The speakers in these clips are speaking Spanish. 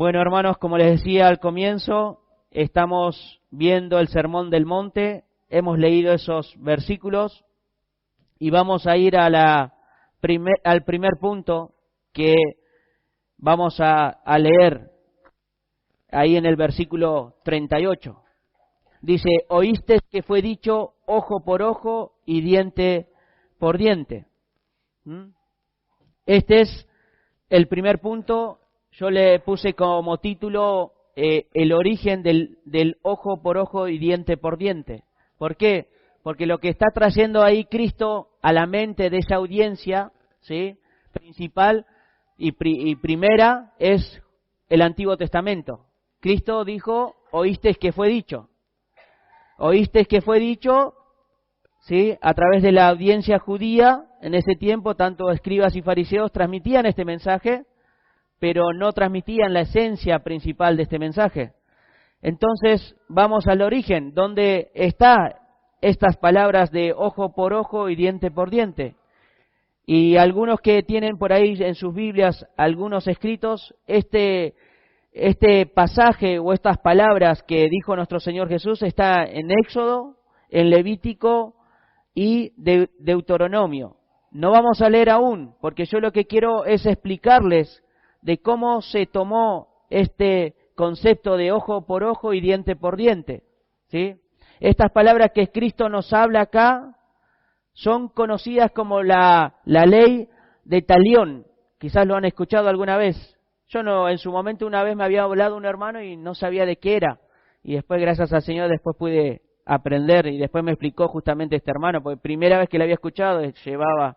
Bueno, hermanos, como les decía al comienzo, estamos viendo el Sermón del Monte, hemos leído esos versículos y vamos a ir a al primer punto que vamos a leer ahí en el versículo 38. Dice, oíste que fue dicho ojo por ojo y diente por diente. Este es el primer punto. Yo le puse como título el origen del ojo por ojo y diente por diente. ¿Por qué? Porque lo que está trayendo ahí Cristo a la mente de esa audiencia, ¿sí?, principal y primera es el Antiguo Testamento. Cristo dijo, oísteis que fue dicho. Oísteis que fue dicho, ¿sí?, a través de la audiencia judía. En ese tiempo, tanto escribas y fariseos transmitían este mensaje, pero no transmitían la esencia principal de este mensaje. Entonces, vamos al origen, ¿dónde están estas palabras de ojo por ojo y diente por diente? Y algunos que tienen por ahí en sus Biblias algunos escritos, este pasaje o estas palabras que dijo nuestro Señor Jesús está en Éxodo, en Levítico y Deuteronomio. No vamos a leer aún, porque yo lo que quiero es explicarles de cómo se tomó este concepto de ojo por ojo y diente por diente, ¿sí? Estas palabras que Cristo nos habla acá son conocidas como la ley de Talión. Quizás lo han escuchado alguna vez. Yo no, en su momento una vez me había hablado un hermano y no sabía de qué era. Y después, gracias al Señor, después pude aprender y después me explicó justamente este hermano, porque primera vez que le había escuchado, llevaba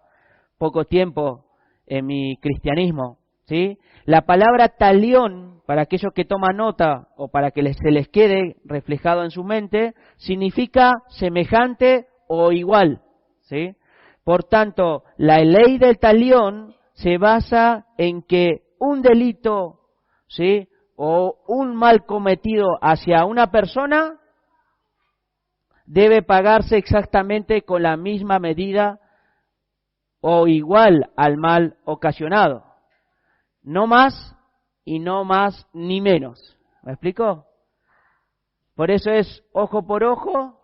poco tiempo en mi cristianismo, ¿sí? La palabra talión, para aquellos que toman nota o para que se les quede reflejado en su mente, significa semejante o igual, ¿sí? Por tanto, la ley del talión se basa en que un delito, ¿sí?, o un mal cometido hacia una persona debe pagarse exactamente con la misma medida o igual al mal ocasionado. No más y no más ni menos. ¿Me explico? Por eso es ojo por ojo,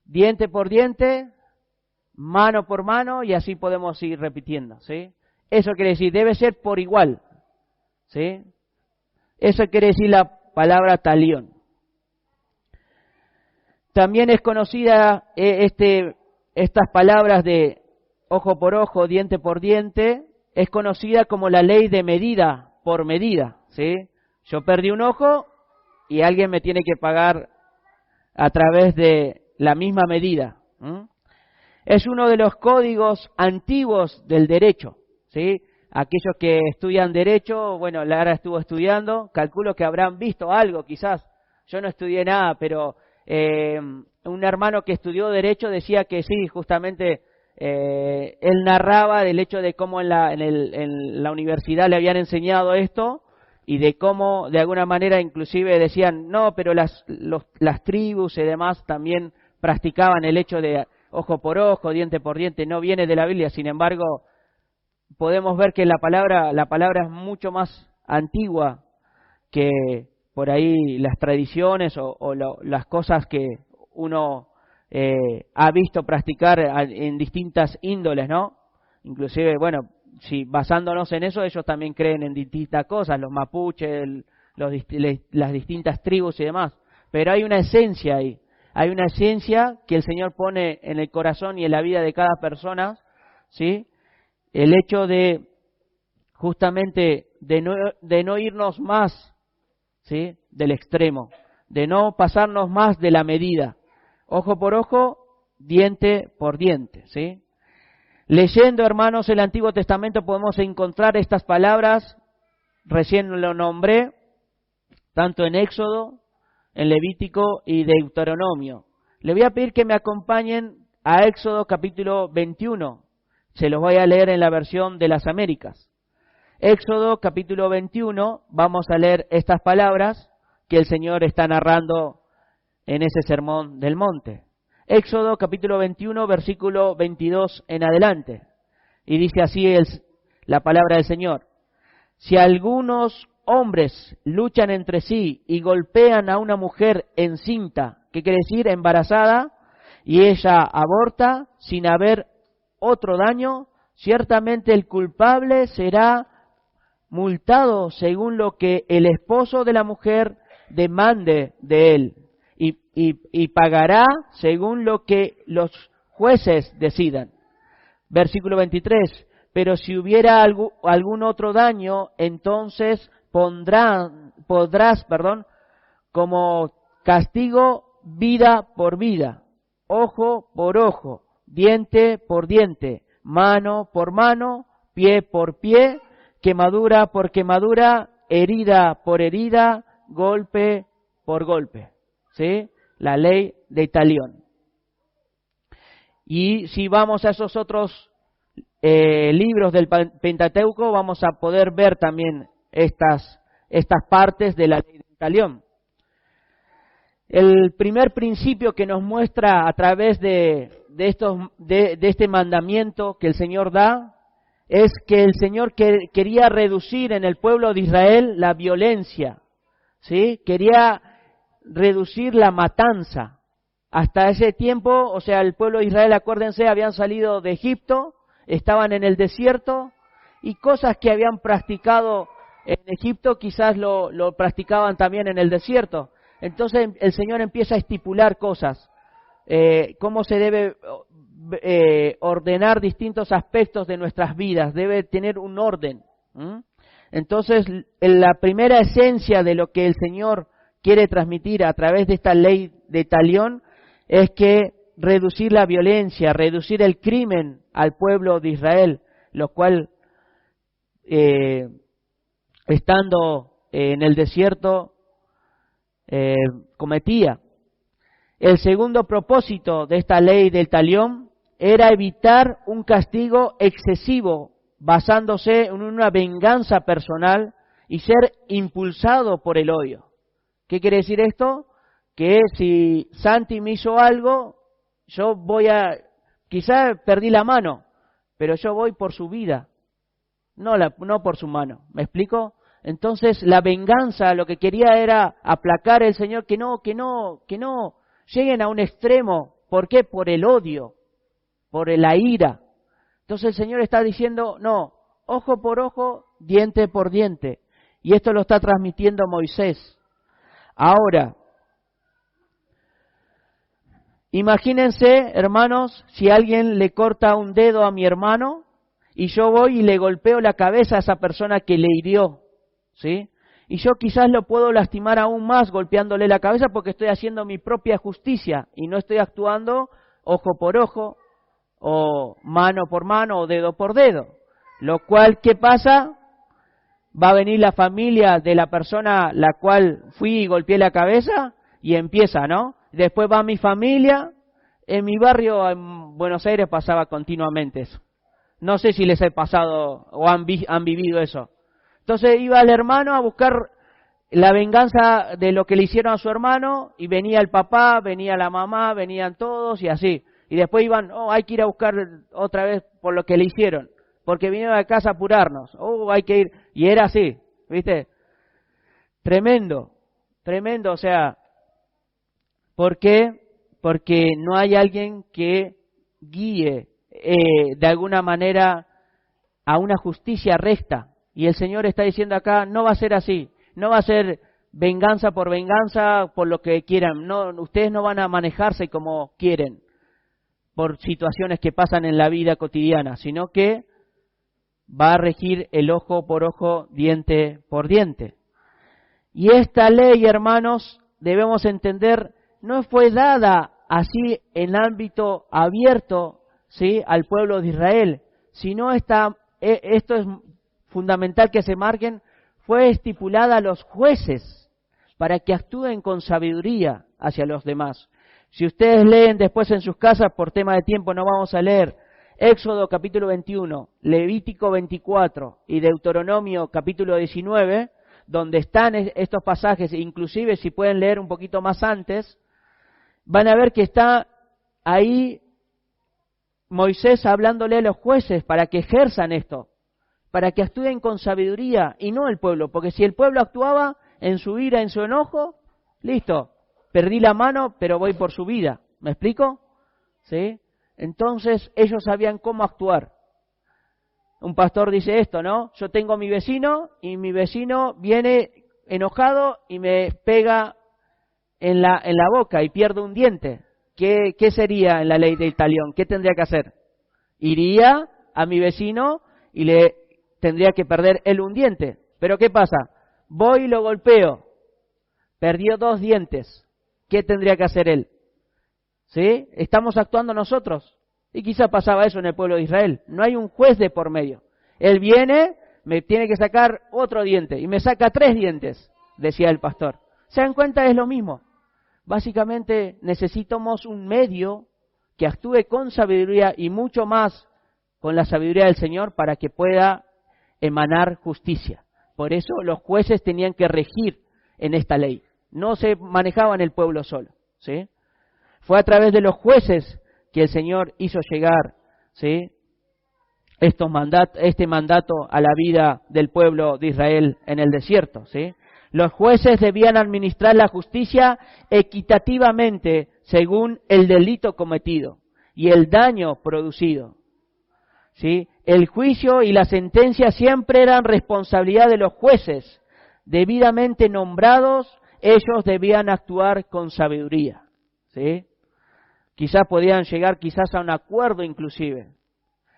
diente por diente, mano por mano, y así podemos ir repitiendo, ¿sí? Eso quiere decir, debe ser por igual, ¿sí? Eso quiere decir la palabra talión. También es conocida estas palabras de ojo por ojo, diente por diente, es conocida como la ley de medida por medida, ¿sí? Yo perdí un ojo y alguien me tiene que pagar a través de la misma medida. Es uno de los códigos antiguos del derecho, ¿sí? Aquellos que estudian derecho, bueno, Lara estuvo estudiando, calculo que habrán visto algo quizás. Yo no estudié nada, pero un hermano que estudió derecho decía que sí, justamente él narraba del hecho de cómo en la universidad le habían enseñado esto y de cómo de alguna manera inclusive decían, no, pero las tribus y demás también practicaban el hecho de ojo por ojo, diente por diente, no viene de la Biblia. Sin embargo, podemos ver que la palabra es mucho más antigua que por ahí las tradiciones o las cosas que uno ha visto practicar en distintas índoles, ¿no? Inclusive, bueno, si basándonos en eso, ellos también creen en distintas cosas, los mapuches, las distintas tribus y demás. Pero hay una esencia ahí, hay una esencia que el Señor pone en el corazón y en la vida de cada persona, ¿sí? El hecho de, justamente, de no irnos más, ¿sí?, del extremo, de no pasarnos más de la medida. Ojo por ojo, diente por diente, ¿sí? Leyendo, hermanos, el Antiguo Testamento podemos encontrar estas palabras, recién lo nombré, tanto en Éxodo, en Levítico y Deuteronomio. Le voy a pedir que me acompañen a Éxodo capítulo 21. Se los voy a leer en la versión de las Américas. Éxodo capítulo 21, vamos a leer estas palabras que el Señor está narrando en ese sermón del monte. Éxodo capítulo 21, versículo 22 en adelante. Y dice así la palabra del Señor. Si algunos hombres luchan entre sí y golpean a una mujer encinta, ¿qué quiere decir? Embarazada, y ella aborta sin haber otro daño, ciertamente el culpable será multado según lo que el esposo de la mujer demande de él, y pagará según lo que los jueces decidan. Versículo 23, pero si hubiera algún otro daño, entonces podrás, como castigo vida por vida, ojo por ojo, diente por diente, mano por mano, pie por pie, quemadura por quemadura, herida por herida, golpe por golpe. ¿Sí? La ley de talión. Y si vamos a esos otros libros del Pentateuco, vamos a poder ver también estas partes de la ley de talión. El primer principio que nos muestra a través de este mandamiento que el Señor da es que el Señor quería reducir en el pueblo de Israel la violencia, ¿sí? Quería reducir la matanza. Hasta ese tiempo, o sea, el pueblo de Israel, acuérdense, habían salido de Egipto, estaban en el desierto, y cosas que habían practicado en Egipto quizás lo practicaban también en el desierto. Entonces el Señor empieza a estipular cosas, cómo se debe ordenar distintos aspectos de nuestras vidas, debe tener un orden. Entonces, la primera esencia de lo que el Señor quiere transmitir a través de esta ley de talión es que reducir la violencia, reducir el crimen al pueblo de Israel, lo cual, estando en el desierto, cometía. El segundo propósito de esta ley del talión era evitar un castigo excesivo basándose en una venganza personal y ser impulsado por el odio. ¿Qué quiere decir esto? Que si Santi me hizo algo, yo quizás perdí la mano, pero yo voy por su vida, no por su mano. ¿Me explico? Entonces la venganza lo que quería era aplacar al Señor, que no lleguen a un extremo. ¿Por qué? Por el odio, por la ira. Entonces el Señor está diciendo, no, ojo por ojo, diente por diente. Y esto lo está transmitiendo Moisés. Ahora, imagínense, hermanos, si alguien le corta un dedo a mi hermano y yo voy y le golpeo la cabeza a esa persona que le hirió, ¿sí? Y yo quizás lo puedo lastimar aún más golpeándole la cabeza porque estoy haciendo mi propia justicia y no estoy actuando ojo por ojo, o mano por mano, o dedo por dedo. Lo cual, ¿qué pasa? Va a venir la familia de la persona la cual fui y golpeé la cabeza y empieza, ¿no? Después va mi familia. En mi barrio, en Buenos Aires, pasaba continuamente eso. No sé si les he pasado o han vivido eso. Entonces iba el hermano a buscar la venganza de lo que le hicieron a su hermano, y venía el papá, venía la mamá, venían todos y así. Y después iban, hay que ir a buscar otra vez por lo que le hicieron, porque vinieron a casa a apurarnos. Hay que ir. Y era así, ¿viste? Tremendo, o sea, ¿por qué? Porque no hay alguien que guíe de alguna manera a una justicia recta. Y el Señor está diciendo acá, no va a ser así, no va a ser venganza por lo que quieran. No, ustedes no van a manejarse como quieren por situaciones que pasan en la vida cotidiana, sino que va a regir el ojo por ojo, diente por diente. Y esta ley, hermanos, debemos entender, no fue dada así en ámbito abierto, ¿sí?, al pueblo de Israel, sino esto es fundamental que se marquen, fue estipulada a los jueces para que actúen con sabiduría hacia los demás. Si ustedes leen después en sus casas, por tema de tiempo no vamos a leer, Éxodo capítulo 21, Levítico 24 y Deuteronomio capítulo 19, donde están estos pasajes, inclusive si pueden leer un poquito más antes, van a ver que está ahí Moisés hablándole a los jueces para que ejerzan esto, para que actúen con sabiduría y no el pueblo, porque si el pueblo actuaba en su ira, en su enojo, listo, perdí la mano, pero voy por su vida. ¿Me explico? ¿Sí? Entonces ellos sabían cómo actuar. Un pastor dice esto, ¿no? Yo tengo a mi vecino y mi vecino viene enojado y me pega en la boca y pierdo un diente. ¿Qué sería en la ley del talión? ¿Qué tendría que hacer? Iría a mi vecino y le tendría que perder él un diente. Pero ¿qué pasa? Voy y lo golpeo. Perdió 2 dientes. ¿Qué tendría que hacer él? ¿Sí? Estamos actuando nosotros. Y quizá pasaba eso en el pueblo de Israel. No hay un juez de por medio. Él viene, me tiene que sacar otro diente. Y me saca 3 dientes, decía el pastor. ¿Se dan cuenta? Es lo mismo. Básicamente necesitamos un medio que actúe con sabiduría y mucho más con la sabiduría del Señor para que pueda emanar justicia. Por eso los jueces tenían que regir en esta ley. No se manejaba en el pueblo solo, ¿sí? Fue a través de los jueces que el Señor hizo llegar, ¿sí?, este mandato a la vida del pueblo de Israel en el desierto, ¿sí? Los jueces debían administrar la justicia equitativamente según el delito cometido y el daño producido, ¿sí? El juicio y la sentencia siempre eran responsabilidad de los jueces. Debidamente nombrados, ellos debían actuar con sabiduría, ¿sí? Quizás podían llegar a un acuerdo inclusive.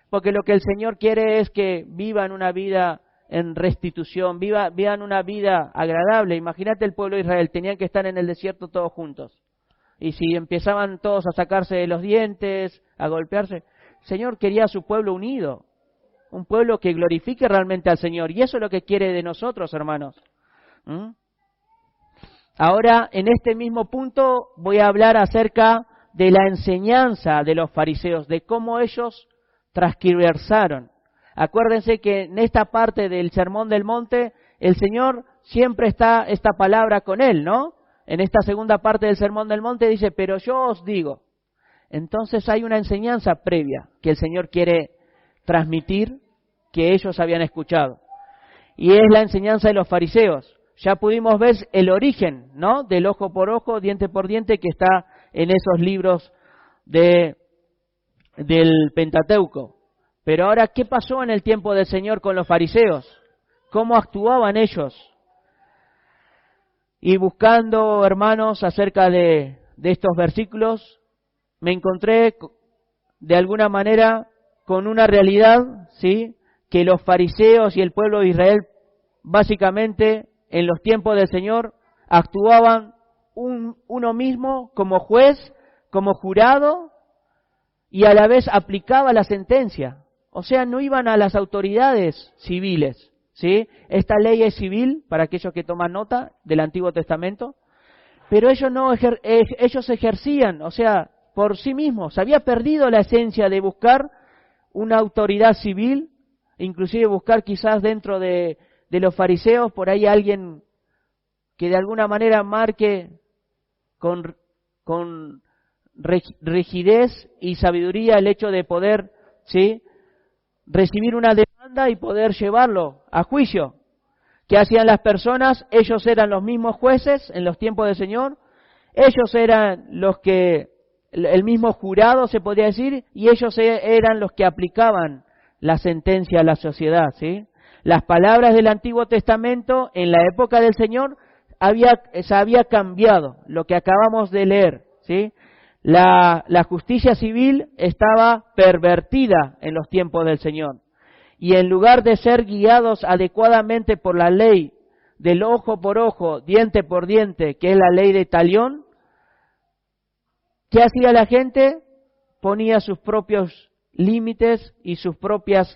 Porque lo que el Señor quiere es que vivan una vida en restitución, vivan una vida agradable. Imagínate el pueblo de Israel, tenían que estar en el desierto todos juntos. Y si empezaban todos a sacarse los dientes, a golpearse, el Señor quería a su pueblo unido. Un pueblo que glorifique realmente al Señor. Y eso es lo que quiere de nosotros, hermanos. Ahora, en este mismo punto, voy a hablar acerca de la enseñanza de los fariseos, de cómo ellos transgiversaron. Acuérdense que en esta parte del Sermón del Monte, el Señor siempre está esta palabra con él, ¿no? En esta segunda parte del Sermón del Monte dice, pero yo os digo. Entonces hay una enseñanza previa que el Señor quiere transmitir que ellos habían escuchado. Y es la enseñanza de los fariseos. Ya pudimos ver el origen, ¿no?, del ojo por ojo, diente por diente, que está en esos libros del Pentateuco. Pero ahora, ¿qué pasó en el tiempo del Señor con los fariseos? ¿Cómo actuaban ellos? Y buscando, hermanos, acerca de estos versículos, me encontré de alguna manera con una realidad, ¿sí?, que los fariseos y el pueblo de Israel, básicamente, en los tiempos del Señor, actuaban uno mismo como juez, como jurado, y a la vez aplicaba la sentencia. O sea, no iban a las autoridades civiles, ¿sí? Esta ley es civil, para aquellos que toman nota del Antiguo Testamento, pero ellos ejercían, o sea, por sí mismos. Había perdido la esencia de buscar una autoridad civil, inclusive buscar quizás dentro de los fariseos, por ahí alguien que de alguna manera marque con rigidez y sabiduría el hecho de poder, ¿sí?, recibir una demanda y poder llevarlo a juicio. ¿Qué hacían las personas? Ellos eran los mismos jueces en los tiempos del Señor, ellos eran el mismo jurado, se podría decir, y ellos eran los que aplicaban la sentencia a la sociedad, ¿sí? Las palabras del Antiguo Testamento en la época del Señor se había cambiado, lo que acabamos de leer, ¿sí? La justicia civil estaba pervertida en los tiempos del Señor. Y en lugar de ser guiados adecuadamente por la ley del ojo por ojo, diente por diente, que es la ley de talión, ¿qué hacía la gente? Ponía sus propios límites y su propia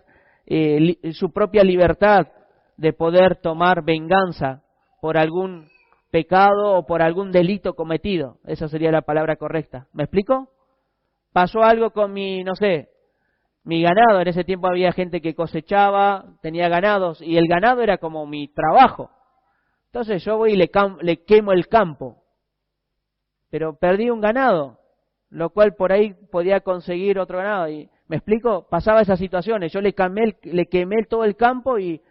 libertad de poder tomar venganza por algún pecado o por algún delito cometido. Esa sería la palabra correcta. ¿Me explico? Pasó algo con mi ganado. En ese tiempo había gente que cosechaba, tenía ganados, y el ganado era como mi trabajo. Entonces yo voy y le quemo el campo. Pero perdí un ganado, lo cual por ahí podía conseguir otro ganado. Y ¿Me explico? Pasaba esas situaciones. Yo le quemé todo el campo y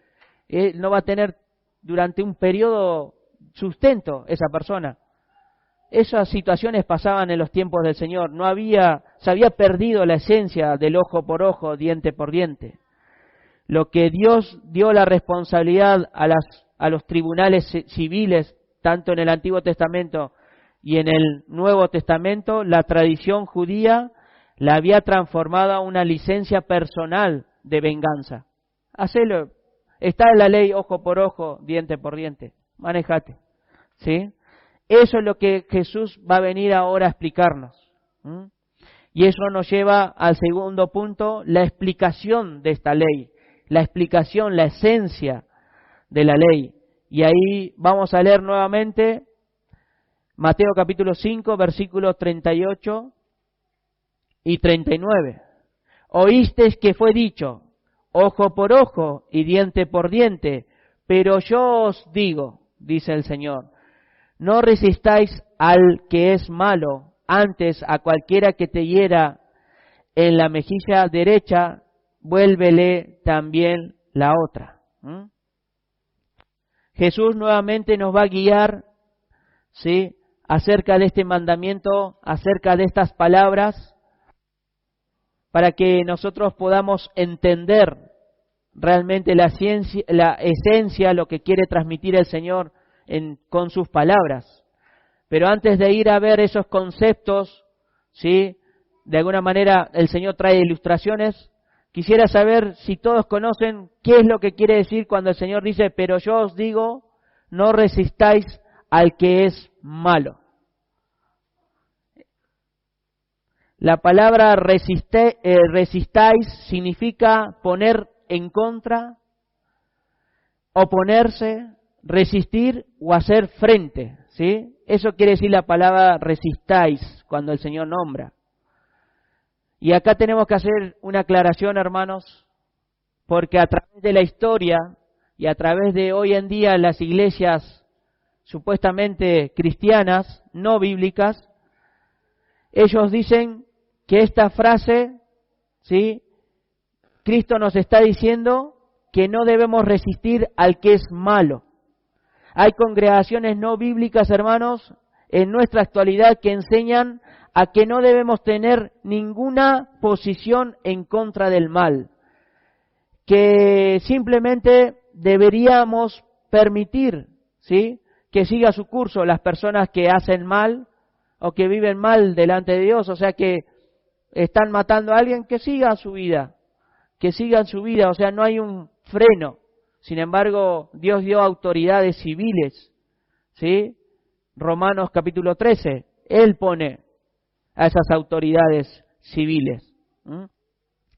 él no va a tener durante un periodo sustento esa persona. Esas situaciones pasaban en los tiempos del Señor. Se había perdido la esencia del ojo por ojo, diente por diente. Lo que Dios dio la responsabilidad a los tribunales civiles, tanto en el Antiguo Testamento y en el Nuevo Testamento, la tradición judía la había transformado a una licencia personal de venganza. Hacelo. Está en la ley ojo por ojo, diente por diente. Manejate. ¿Sí? Eso es lo que Jesús va a venir ahora a explicarnos. Y eso nos lleva al segundo punto, la explicación de esta ley. La explicación, la esencia de la ley. Y ahí vamos a leer nuevamente Mateo capítulo 5, versículos 38 y 39. Oísteis que fue dicho, ojo por ojo y diente por diente, pero yo os digo, dice el Señor, no resistáis al que es malo, antes a cualquiera que te hiera en la mejilla derecha, vuélvele también la otra. Jesús nuevamente nos va a guiar, ¿sí?, acerca de este mandamiento, acerca de estas palabras, para que nosotros podamos entender realmente la esencia, lo que quiere transmitir el Señor con sus palabras. Pero antes de ir a ver esos conceptos, ¿sí?, de alguna manera el Señor trae ilustraciones. Quisiera saber si todos conocen qué es lo que quiere decir cuando el Señor dice, pero yo os digo, no resistáis al que es malo. La palabra resistáis significa poner en contra, oponerse, resistir o hacer frente, ¿sí? Eso quiere decir la palabra resistáis cuando el Señor nombra. Y acá tenemos que hacer una aclaración, hermanos, porque a través de la historia y a través de hoy en día las iglesias supuestamente cristianas, no bíblicas, ellos dicen que esta frase, ¿sí?, Cristo nos está diciendo que no debemos resistir al que es malo. Hay congregaciones no bíblicas, hermanos, en nuestra actualidad que enseñan a que no debemos tener ninguna posición en contra del mal, que simplemente deberíamos permitir, ¿sí?, que siga su curso las personas que hacen mal o que viven mal delante de Dios, o sea que están matando a alguien, que sigan su vida, o sea, no hay un freno. Sin embargo, Dios dio autoridades civiles, ¿sí? Romanos capítulo 13, Él pone a esas autoridades civiles.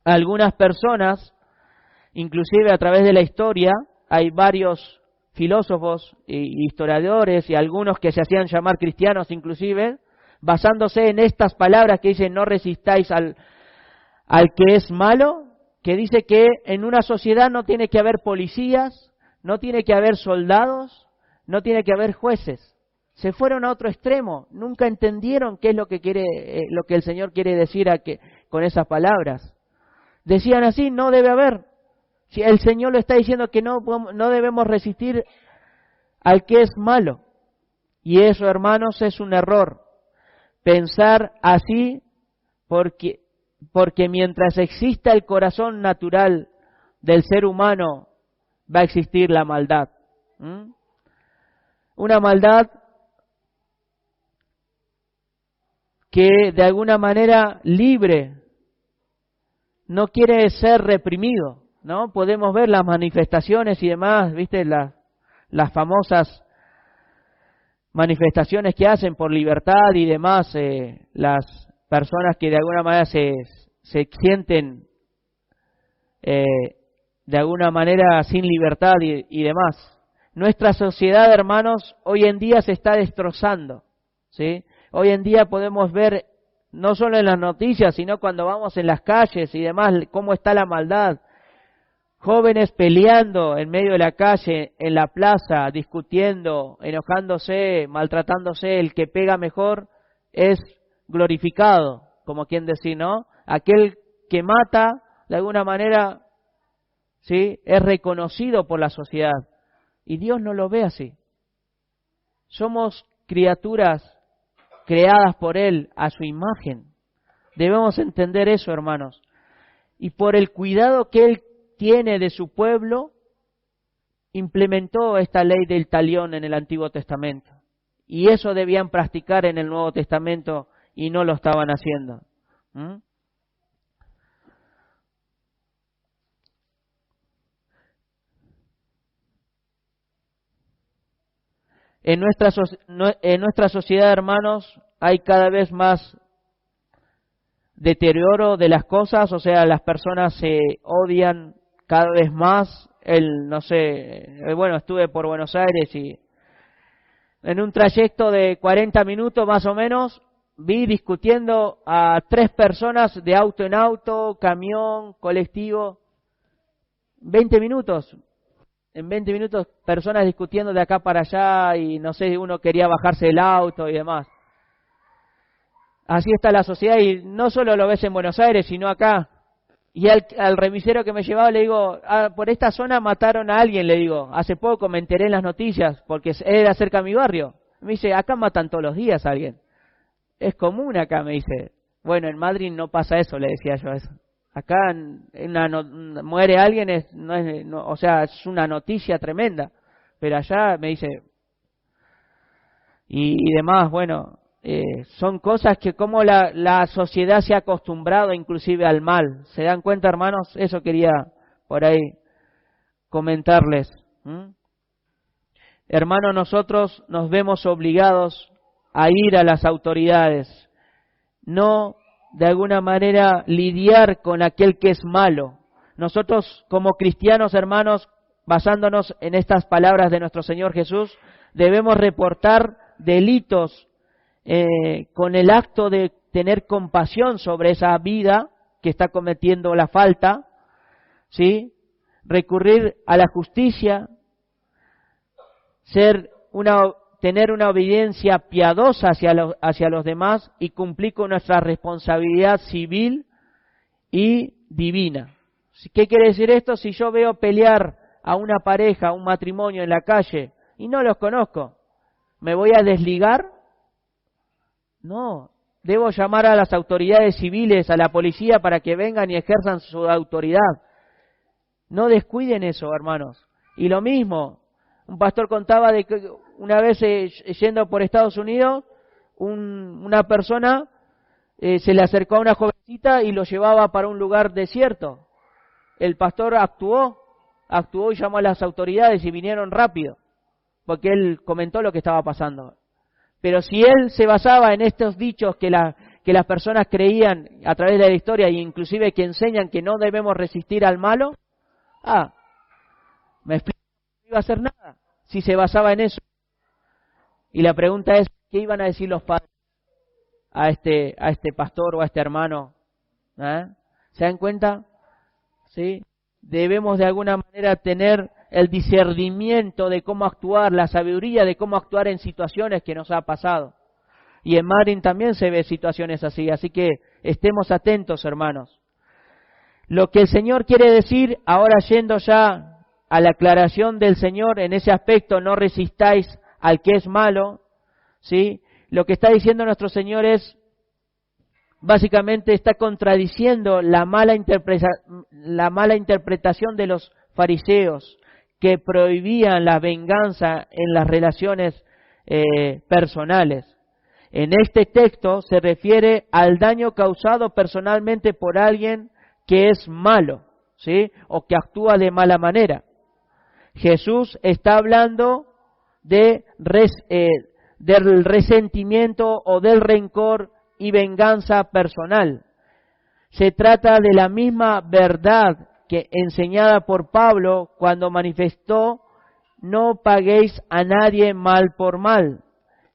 Algunas personas, inclusive a través de la historia, hay varios filósofos e historiadores y algunos que se hacían llamar cristianos inclusive, basándose en estas palabras que dicen no resistáis al que es malo, que dice que en una sociedad no tiene que haber policías, no tiene que haber soldados, no tiene que haber jueces. Se fueron a otro extremo, nunca entendieron qué es lo que el Señor quiere decir con esas palabras. Decían así, no debe haber. Si el Señor lo está diciendo que no debemos resistir al que es malo. Y eso, hermanos, es un error. Pensar así porque mientras exista el corazón natural del ser humano, va a existir la maldad. Una maldad que de alguna manera libre, no quiere ser reprimido, ¿no? Podemos ver las manifestaciones y demás, ¿viste? Las famosas manifestaciones que hacen por libertad y demás, las personas que de alguna manera se sienten de alguna manera sin libertad y demás. Nuestra sociedad, hermanos, hoy en día se está destrozando, ¿sí? Hoy en día podemos ver, no solo en las noticias, sino cuando vamos en las calles y demás, cómo está la maldad. Jóvenes peleando en medio de la calle, en la plaza, discutiendo, enojándose, maltratándose. El que pega mejor es glorificado, como quien decir, ¿no? Aquel que mata, de alguna manera, ¿sí?, es reconocido por la sociedad. Y Dios no lo ve así. Somos criaturas creadas por Él a su imagen. Debemos entender eso, hermanos. Y por el cuidado que Él tiene de su pueblo, implementó esta ley del talión en el Antiguo Testamento. Y eso debían practicar en el Nuevo Testamento y no lo estaban haciendo. En nuestra sociedad, hermanos, hay cada vez más deterioro de las cosas, o sea, las personas se odian cada vez más. Bueno, estuve por Buenos Aires y en un trayecto de 40 minutos más o menos, vi discutiendo a 3 personas de auto en auto, camión, colectivo, 20 minutos. En 20 minutos personas discutiendo de acá para allá y no sé, uno quería bajarse del auto y demás. Así está la sociedad y no solo lo ves en Buenos Aires, sino acá. Y al remisero que me llevaba le digo, por esta zona mataron a alguien, le digo. Hace poco me enteré en las noticias porque era cerca de mi barrio. Me dice, acá matan todos los días a alguien. Es común acá, me dice. Bueno, en Madrid no pasa eso, le decía yo eso. Acá muere alguien, es una noticia tremenda. Pero allá me dice, y demás, bueno, son cosas que como la sociedad se ha acostumbrado inclusive al mal. ¿Se dan cuenta, hermanos? Eso quería por ahí comentarles. Hermanos, nosotros nos vemos obligados a ir a las autoridades, no de alguna manera lidiar con aquel que es malo. Nosotros como cristianos, hermanos, basándonos en estas palabras de nuestro Señor Jesús, debemos reportar delitos con el acto de tener compasión sobre esa vida que está cometiendo la falta, ¿sí? Recurrir a la justicia, tener una obediencia piadosa hacia los demás y cumplir con nuestra responsabilidad civil y divina. ¿Qué quiere decir esto? Si yo veo pelear a una pareja, a un matrimonio en la calle y no los conozco, ¿me voy a desligar? No, debo llamar a las autoridades civiles, a la policía para que vengan y ejerzan su autoridad. No descuiden eso, hermanos. Y lo mismo, un pastor contaba de que una vez yendo por Estados Unidos, una persona se le acercó a una jovencita y lo llevaba para un lugar desierto. El pastor actuó y llamó a las autoridades y vinieron rápido, porque él comentó lo que estaba pasando. Pero si él se basaba en estos dichos que las personas creían a través de la historia e inclusive que enseñan que no debemos resistir al malo, me explico, no iba a hacer nada si se basaba en eso. Y la pregunta es, ¿qué iban a decir los padres a este pastor o a este hermano? ¿Se dan cuenta? ¿Sí? Debemos de alguna manera tener el discernimiento de cómo actuar, la sabiduría de cómo actuar en situaciones que nos ha pasado. Y en Madrid también se ve situaciones así que estemos atentos, hermanos. Lo que el Señor quiere decir, ahora yendo ya a la aclaración del Señor en ese aspecto, no resistáis al que es malo, ¿sí? Lo que está diciendo nuestro Señor es, básicamente está contradiciendo la mala interpretación de los fariseos que prohibían la venganza en las relaciones personales. En este texto se refiere al daño causado personalmente por alguien que es malo, ¿sí? O que actúa de mala manera. Jesús está hablando del resentimiento o del rencor y venganza personal. Se trata de la misma verdad que enseñada por Pablo cuando manifestó: no paguéis a nadie mal por mal,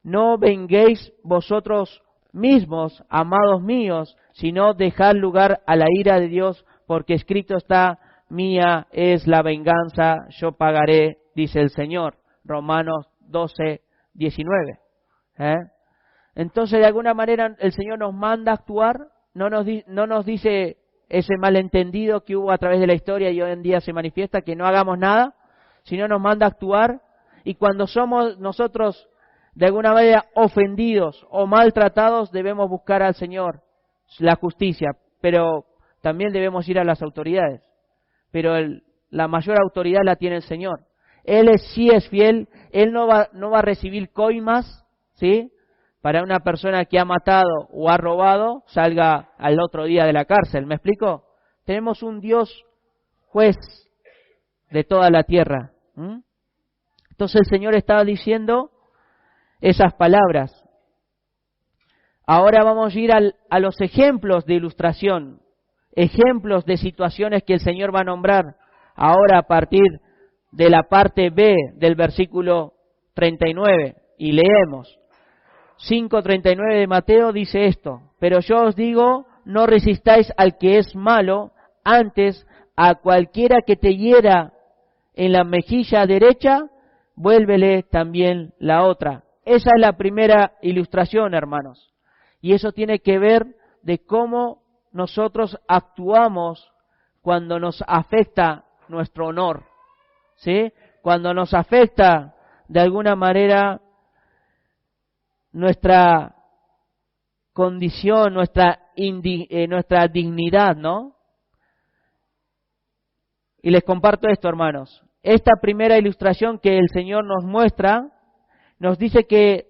no venguéis vosotros mismos, amados míos, sino dejad lugar a la ira de Dios, porque escrito está: mía es la venganza, yo pagaré, dice el Señor. Romanos 12, 19. Entonces, de alguna manera, el Señor nos manda a actuar, no nos dice ese malentendido que hubo a través de la historia y hoy en día se manifiesta, que no hagamos nada, sino nos manda a actuar. Y cuando somos nosotros de alguna manera ofendidos o maltratados, debemos buscar al Señor, la justicia, pero también debemos ir a las autoridades. Pero la mayor autoridad la tiene el Señor. Él sí es fiel, Él no va a recibir coimas, ¿sí? Para una persona que ha matado o ha robado, salga al otro día de la cárcel. ¿Me explico? Tenemos un Dios juez de toda la tierra. Entonces el Señor estaba diciendo esas palabras. Ahora vamos a ir a los ejemplos de ilustración, ejemplos de situaciones que el Señor va a nombrar ahora a partir de la parte B del versículo 39. Y leemos. 5:39 de Mateo dice esto: pero yo os digo, no resistáis al que es malo, antes a cualquiera que te hiera en la mejilla derecha, vuélvele también la otra. Esa es la primera ilustración, hermanos. Y eso tiene que ver de cómo nosotros actuamos cuando nos afecta nuestro honor, ¿sí? Cuando nos afecta de alguna manera nuestra condición, nuestra dignidad, ¿no? Y les comparto esto, hermanos. Esta primera ilustración que el Señor nos muestra, nos dice que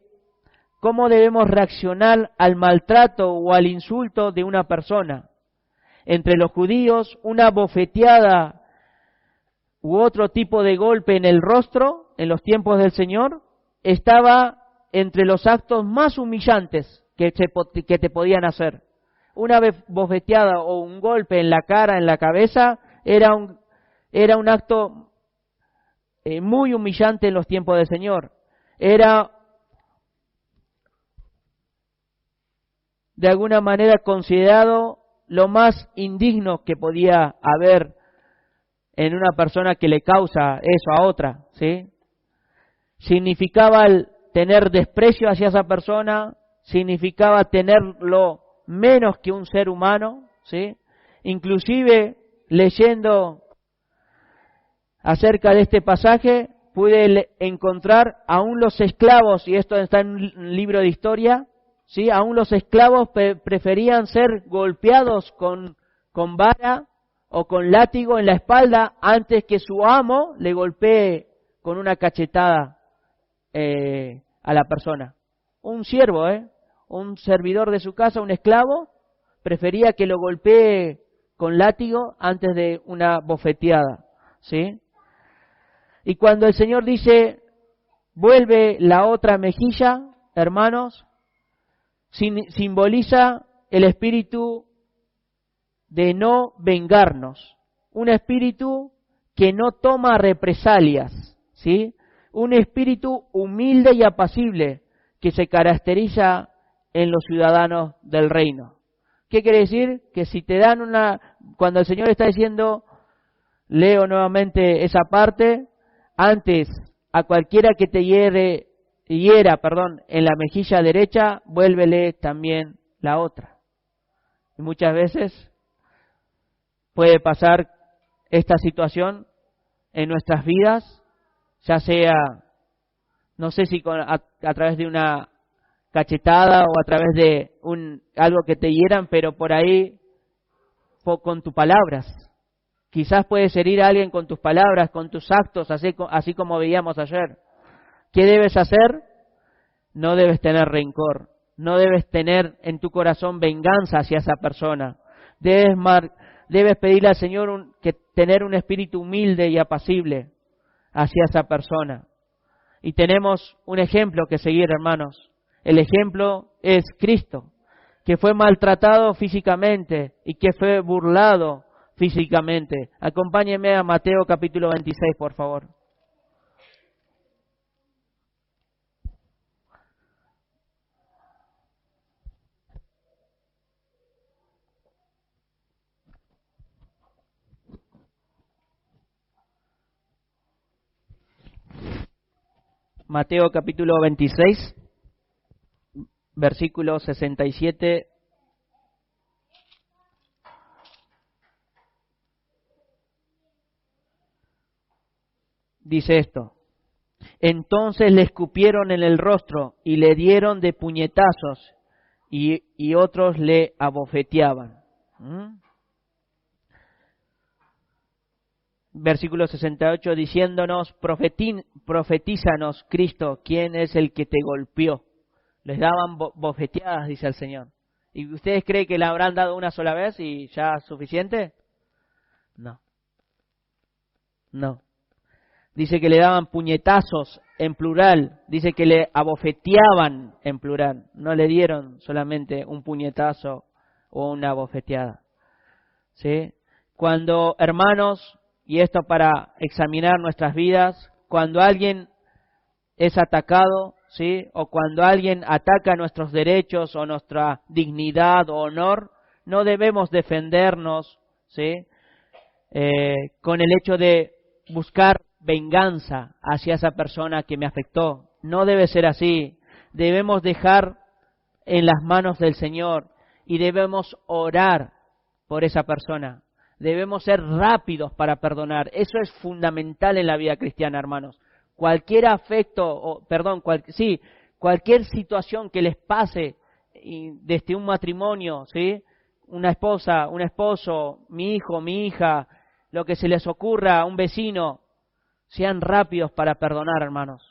cómo debemos reaccionar al maltrato o al insulto de una persona. Entre los judíos, una bofeteada u otro tipo de golpe en el rostro, en los tiempos del Señor, estaba entre los actos más humillantes que te podían hacer. Una bofeteada o un golpe en la cara, en la cabeza, era un acto muy humillante en los tiempos del Señor. Era de alguna manera considerado lo más indigno que podía haber en una persona que le causa eso a otra, ¿sí? Significaba tener desprecio hacia esa persona, significaba tenerlo menos que un ser humano, ¿sí? Inclusive leyendo acerca de este pasaje, pude encontrar aún los esclavos, y esto está en un libro de historia, ¿sí? Aún los esclavos preferían ser golpeados con vara o con látigo en la espalda antes que su amo le golpee con una cachetada a la persona. Un siervo, un servidor de su casa, un esclavo, prefería que lo golpee con látigo antes de una bofeteada, ¿sí? Y cuando el Señor dice, vuelve la otra mejilla, hermanos, simboliza el espíritu de no vengarnos, un espíritu que no toma represalias, ¿sí? Un espíritu humilde y apacible que se caracteriza en los ciudadanos del reino. ¿Qué quiere decir? Que si te dan cuando el Señor está diciendo, leo nuevamente esa parte, antes a cualquiera que te hiera, en la mejilla derecha, vuélvele también la otra. Y muchas veces puede pasar esta situación en nuestras vidas, ya sea, no sé si a través de una cachetada o a través de algo que te hieran, pero por ahí con tus palabras. Quizás puedes herir a alguien con tus palabras, con tus actos, así como veíamos ayer. ¿Qué debes hacer? No debes tener rencor, no debes tener en tu corazón venganza hacia esa persona. Debes pedirle al Señor tener un espíritu humilde y apacible hacia esa persona. Y tenemos un ejemplo que seguir, hermanos. El ejemplo es Cristo, que fue maltratado físicamente y que fue burlado físicamente. Acompáñenme a Mateo capítulo 26, por favor. Mateo capítulo 26, versículo 67 dice esto: entonces le escupieron en el rostro y le dieron de puñetazos y otros le abofeteaban. Versículo 68, diciéndonos: profetízanos, Cristo, ¿quién es el que te golpeó? Les daban bofeteadas, dice el Señor. ¿Y ustedes creen que le habrán dado una sola vez y ya es suficiente? No. No. Dice que le daban puñetazos en plural, dice que le abofeteaban en plural. No le dieron solamente un puñetazo o una bofeteada. ¿Sí? Cuando, hermanos, y esto para examinar nuestras vidas, cuando alguien es atacado, ¿sí? O cuando alguien ataca nuestros derechos o nuestra dignidad o honor, no debemos defendernos, ¿sí? Con el hecho de buscar venganza hacia esa persona que me afectó. No debe ser así. Debemos dejar en las manos del Señor y debemos orar por esa persona. Debemos ser rápidos para perdonar. Eso es fundamental en la vida cristiana, hermanos. Cualquier afecto, cualquier situación que les pase desde un matrimonio, ¿sí? Una esposa, un esposo, mi hijo, mi hija, lo que se les ocurra, un vecino, sean rápidos para perdonar, hermanos.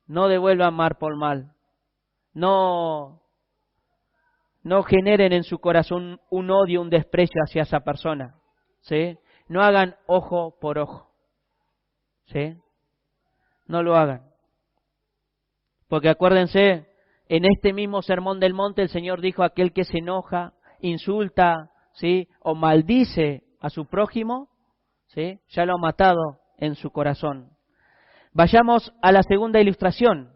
No devuelvan mal por mal. No generen en su corazón un odio, un desprecio hacia esa persona, ¿sí? No hagan ojo por ojo, ¿sí? No lo hagan. Porque acuérdense, en este mismo sermón del monte el Señor dijo: aquel que se enoja, insulta, ¿sí? O maldice a su prójimo, ¿sí? Ya lo ha matado en su corazón. Vayamos a la segunda ilustración.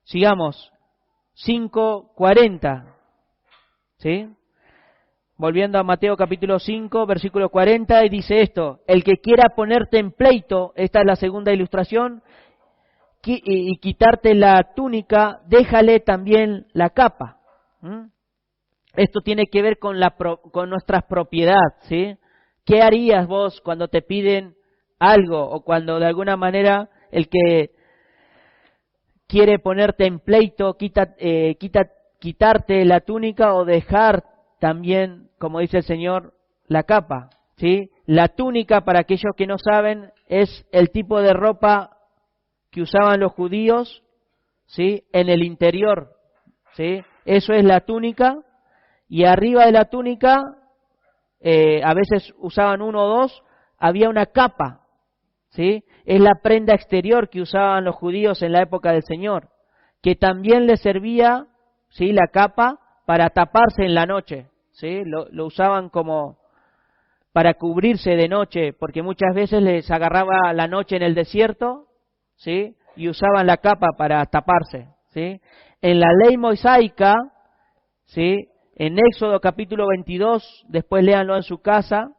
Sigamos. 5:40. ¿Sí? Volviendo a Mateo capítulo 5, versículo 40, y dice esto: el que quiera ponerte en pleito, esta es la segunda ilustración, y quitarte la túnica, déjale también la capa. Esto tiene que ver con nuestra propiedad, ¿sí? ¿Qué harías vos cuando te piden algo o cuando de alguna manera el que quiere ponerte en pleito quitarte la túnica o dejar también, como dice el Señor, la capa, ¿sí? La túnica, para aquellos que no saben, es el tipo de ropa que usaban los judíos, ¿sí? En el interior, ¿sí? Eso es la túnica, y arriba de la túnica, a veces usaban uno o dos, había una capa, ¿sí? Es la prenda exterior que usaban los judíos en la época del Señor, que también les servía, ¿sí? La capa para taparse en la noche, ¿sí? Lo usaban como para cubrirse de noche, porque muchas veces les agarraba la noche en el desierto, ¿sí? Y usaban la capa para taparse, ¿sí? En la ley mosaica, ¿sí? En Éxodo capítulo 22, después léanlo en su casa,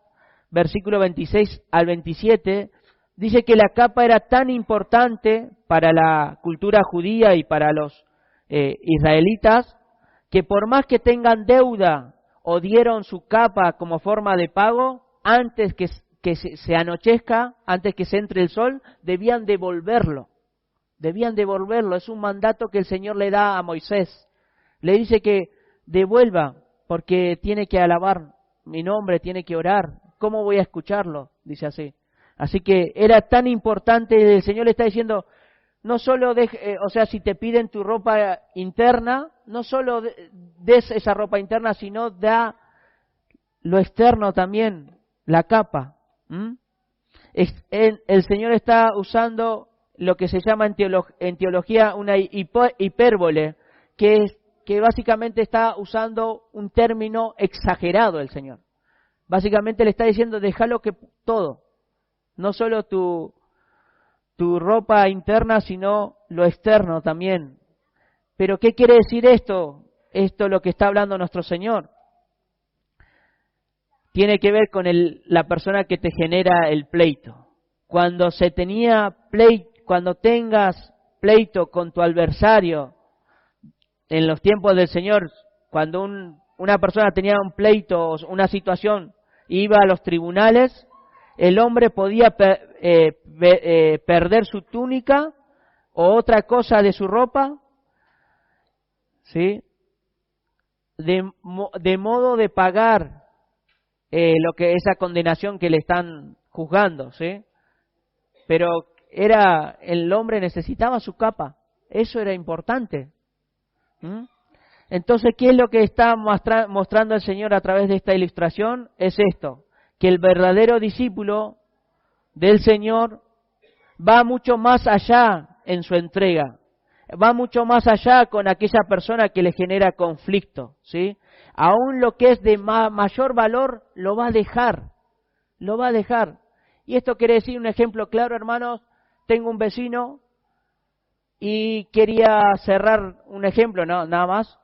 versículo 26 al 27, dice que la capa era tan importante para la cultura judía y para los israelitas, que por más que tengan deuda o dieron su capa como forma de pago, antes que se anochezca, antes que se entre el sol, debían devolverlo. Debían devolverlo. Es un mandato que el Señor le da a Moisés. Le dice que devuelva, porque tiene que alabar mi nombre, tiene que orar. ¿Cómo voy a escucharlo? Dice así. Así que era tan importante, el Señor le está diciendo: no solo si te piden tu ropa interna, no solo des esa ropa interna, sino da lo externo también, la capa. El Señor está usando lo que se llama en teología una hipérbole, que básicamente está usando un término exagerado el Señor. Básicamente le está diciendo: déjalo que todo, no solo tu ropa interna, sino lo externo también. Pero ¿qué quiere decir esto? Esto es lo que está hablando nuestro Señor. Tiene que ver con la persona que te genera el pleito. Cuando tengas pleito con tu adversario, en los tiempos del Señor, cuando una persona tenía un pleito o una situación, iba a los tribunales, el hombre podía perder su túnica o otra cosa de su ropa, ¿sí? De modo de pagar lo que esa condenación que le están juzgando, ¿sí? Pero el hombre necesitaba su capa, eso era importante. Entonces, ¿qué es lo que está mostrando el Señor a través de esta ilustración? Es esto, que el verdadero discípulo del Señor va mucho más allá en su entrega, va mucho más allá con aquella persona que le genera conflicto, ¿sí? Aún lo que es de mayor valor lo va a dejar, lo va a dejar. Y esto quiere decir un ejemplo claro, hermanos. Tengo un vecino y quería cerrar un ejemplo, no, nada más,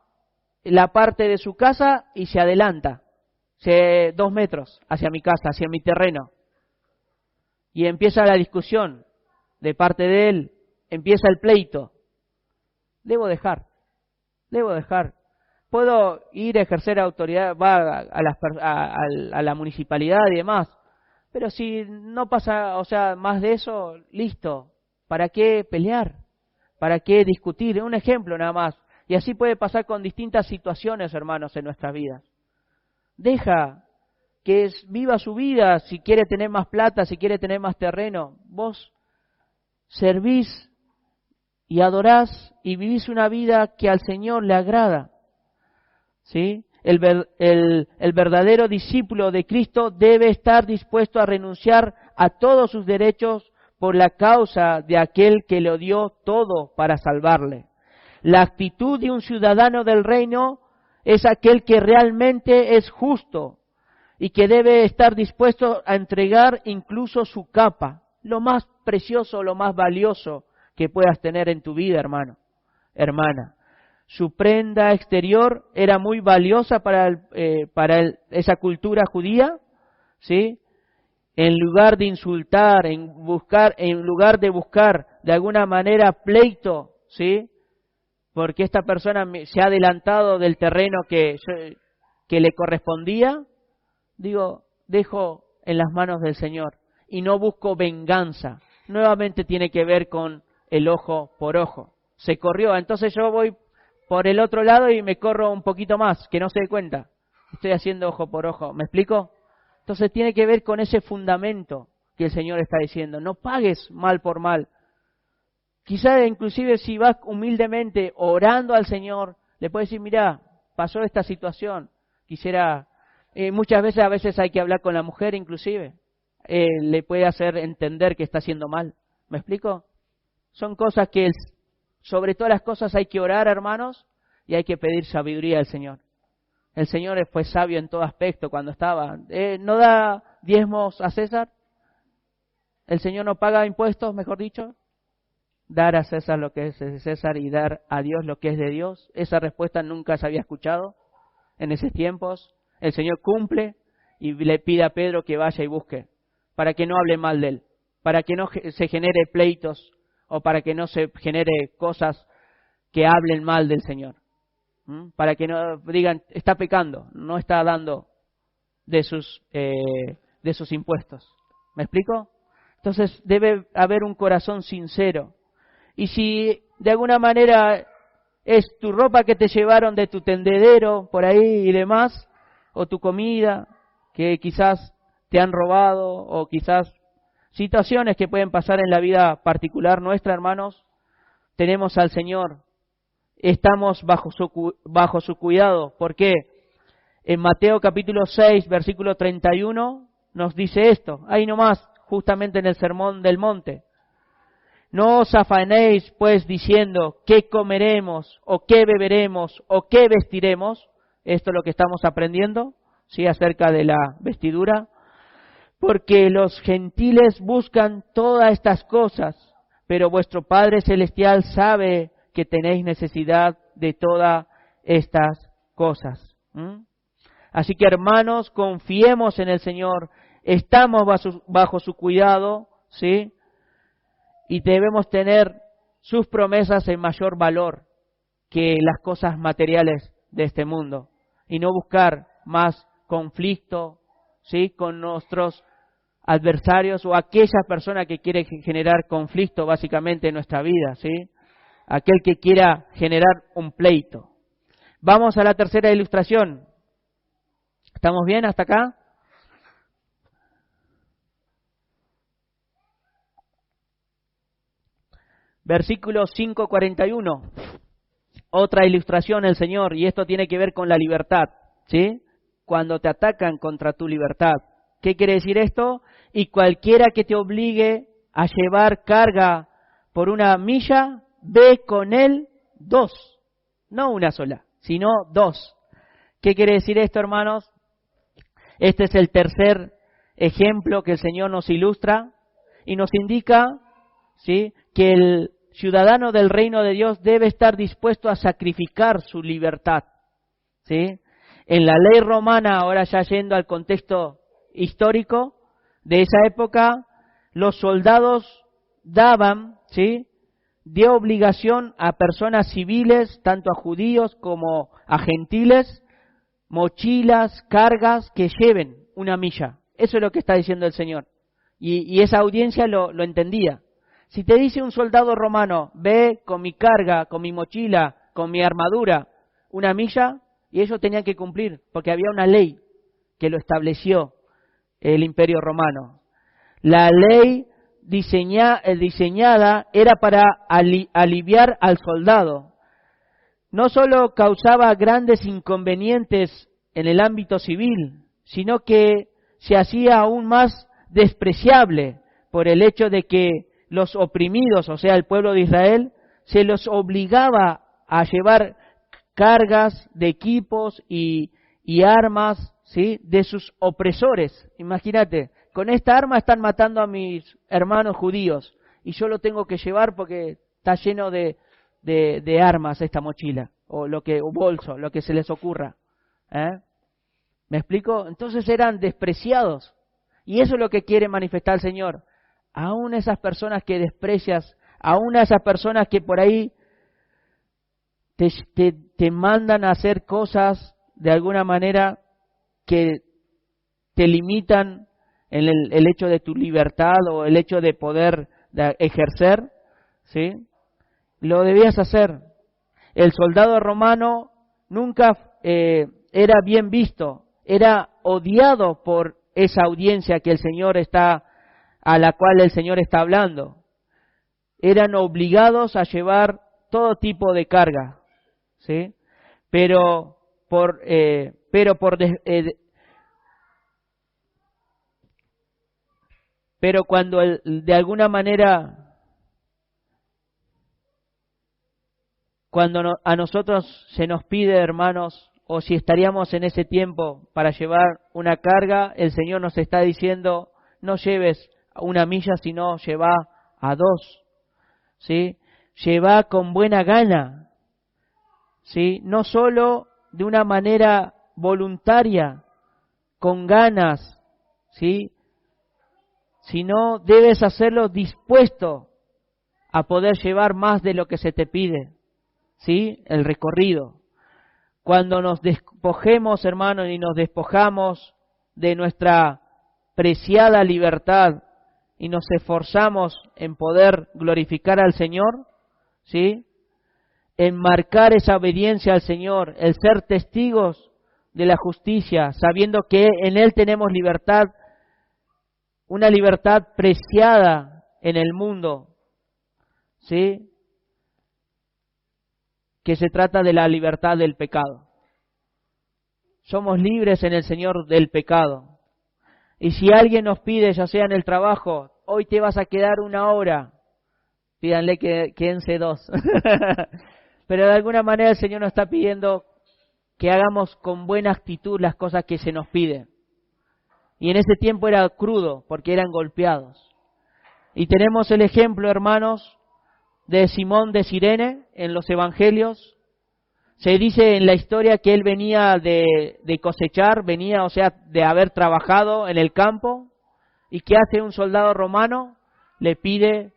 la parte de su casa y se adelanta 2 metros hacia mi casa, hacia mi terreno. Y empieza la discusión de parte de él, empieza el pleito. Debo dejar. Puedo ir a ejercer autoridad, a la municipalidad y demás, pero si no pasa, más de eso, listo. ¿Para qué pelear? ¿Para qué discutir? Un ejemplo nada más. Y así puede pasar con distintas situaciones, hermanos, en nuestras vidas. Deja que viva su vida, si quiere tener más plata, si quiere tener más terreno. Vos servís y adorás y vivís una vida que al Señor le agrada. ¿Sí? El verdadero discípulo de Cristo debe estar dispuesto a renunciar a todos sus derechos por la causa de aquel que le dio todo para salvarle. La actitud de un ciudadano del reino es aquel que realmente es justo y que debe estar dispuesto a entregar incluso su capa, lo más precioso, lo más valioso que puedas tener en tu vida, hermano, hermana. Su prenda exterior era muy valiosa para esa cultura judía, ¿sí? En lugar de insultar, en lugar de buscar de alguna manera pleito, ¿sí? Porque esta persona se ha adelantado del terreno que le correspondía, dejo en las manos del Señor y no busco venganza. Nuevamente tiene que ver con el ojo por ojo. Se corrió, entonces yo voy por el otro lado y me corro un poquito más, que no se dé cuenta. Estoy haciendo ojo por ojo, ¿me explico? Entonces tiene que ver con ese fundamento que el Señor está diciendo. No pagues mal por mal. Quizá inclusive si vas humildemente orando al Señor, le puedes decir, mira, pasó esta situación, quisiera, muchas veces hay que hablar con la mujer inclusive, le puede hacer entender que está haciendo mal. ¿Me explico? Son cosas que, sobre todas las cosas hay que orar, hermanos, y hay que pedir sabiduría al Señor. El Señor fue sabio en todo aspecto cuando estaba. ¿No da diezmos a César? ¿El Señor no paga impuestos, mejor dicho? Dar a César lo que es de César y dar a Dios lo que es de Dios. Esa respuesta nunca se había escuchado en esos tiempos. El Señor cumple y le pide a Pedro que vaya y busque, para que no hable mal de él, para que no se genere pleitos o para que no se genere cosas que hablen mal del Señor. Para que no digan, está pecando, no está dando de sus impuestos. ¿Me explico? Entonces debe haber un corazón sincero. Y si de alguna manera es tu ropa que te llevaron de tu tendedero por ahí y demás, o tu comida que quizás te han robado, o quizás situaciones que pueden pasar en la vida particular nuestra, hermanos, tenemos al Señor, estamos bajo su cuidado. ¿Por qué? En Mateo capítulo 6, versículo 31, nos dice esto, ahí nomás, justamente en el Sermón del Monte. No os afanéis, pues, diciendo, ¿qué comeremos, o qué beberemos, o qué vestiremos? Esto es lo que estamos aprendiendo, ¿sí? Acerca de la vestidura. Porque los gentiles buscan todas estas cosas, pero vuestro Padre Celestial sabe que tenéis necesidad de todas estas cosas. Así que, hermanos, confiemos en el Señor, estamos bajo su cuidado, ¿sí? Y debemos tener sus promesas en mayor valor que las cosas materiales de este mundo. Y no buscar más conflicto, ¿sí? Con nuestros adversarios o aquella persona que quiere generar conflicto básicamente en nuestra vida, ¿sí? Aquel que quiera generar un pleito. Vamos a la tercera ilustración. ¿Estamos bien hasta acá? Versículo 5:41. Otra ilustración el Señor, y esto tiene que ver con la libertad, ¿sí? Cuando te atacan contra tu libertad. ¿Qué quiere decir esto? Y cualquiera que te obligue a llevar carga por 1 milla, ve con él 2. No una sola, sino 2. ¿Qué quiere decir esto, hermanos? Este es el tercer ejemplo que el Señor nos ilustra y nos indica, ¿sí?, que el ciudadano del reino de Dios debe estar dispuesto a sacrificar su libertad, ¿sí? En la ley romana, ahora ya yendo al contexto histórico de esa época, los soldados daban, ¿sí?, de obligación a personas civiles, tanto a judíos como a gentiles, mochilas, cargas que lleven 1 milla. Eso es lo que está diciendo el Señor. Y esa audiencia lo entendía. Si te dice un soldado romano, ve con mi carga, con mi mochila, con mi armadura, 1 milla, y ellos tenían que cumplir, porque había una ley que lo estableció el Imperio Romano. La ley diseñada era para aliviar al soldado. No solo causaba grandes inconvenientes en el ámbito civil, sino que se hacía aún más despreciable por el hecho de que los oprimidos, o sea, el pueblo de Israel, se los obligaba a llevar cargas de equipos y armas, ¿sí?, de sus opresores. Imagínate, con esta arma están matando a mis hermanos judíos y yo lo tengo que llevar porque está lleno de armas esta mochila o bolso, lo que se les ocurra. ¿Me explico? Entonces eran despreciados y eso es lo que quiere manifestar el Señor. Aún esas personas que desprecias, aún a esas personas que por ahí te mandan a hacer cosas de alguna manera que te limitan en el hecho de tu libertad o el hecho de poder ejercer, ¿sí?, lo debías hacer. El soldado romano nunca era bien visto, era odiado por esa audiencia que el Señor a la cual el Señor está hablando. Eran obligados a llevar todo tipo de carga, ¿sí? Pero cuando de alguna manera, cuando a nosotros se nos pide, hermanos, o si estaríamos en ese tiempo para llevar una carga, el Señor nos está diciendo, no lleves 1 milla, sino lleva a 2, ¿sí? Lleva con buena gana, ¿sí? No solo de una manera voluntaria, con ganas, ¿sí?, sino debes hacerlo dispuesto a poder llevar más de lo que se te pide, ¿sí?, el recorrido. Cuando nos despojemos, hermanos, y nos despojamos de nuestra preciada libertad y nos esforzamos en poder glorificar al Señor, ¿sí?, en marcar esa obediencia al Señor, el ser testigos de la justicia, sabiendo que en Él tenemos libertad, una libertad preciada en el mundo, ¿sí?, que se trata de la libertad del pecado. Somos libres en el Señor del pecado. Y si alguien nos pide, ya sea en el trabajo, hoy te vas a quedar 1 hora, pídanle que quédense 2. Pero de alguna manera el Señor nos está pidiendo que hagamos con buena actitud las cosas que se nos pide. Y en ese tiempo era crudo, porque eran golpeados. Y tenemos el ejemplo, hermanos, de Simón de Cirene en los evangelios. Se dice en la historia que él venía de cosechar, o sea, de haber trabajado en el campo. ¿Y qué hace un soldado romano? Le pide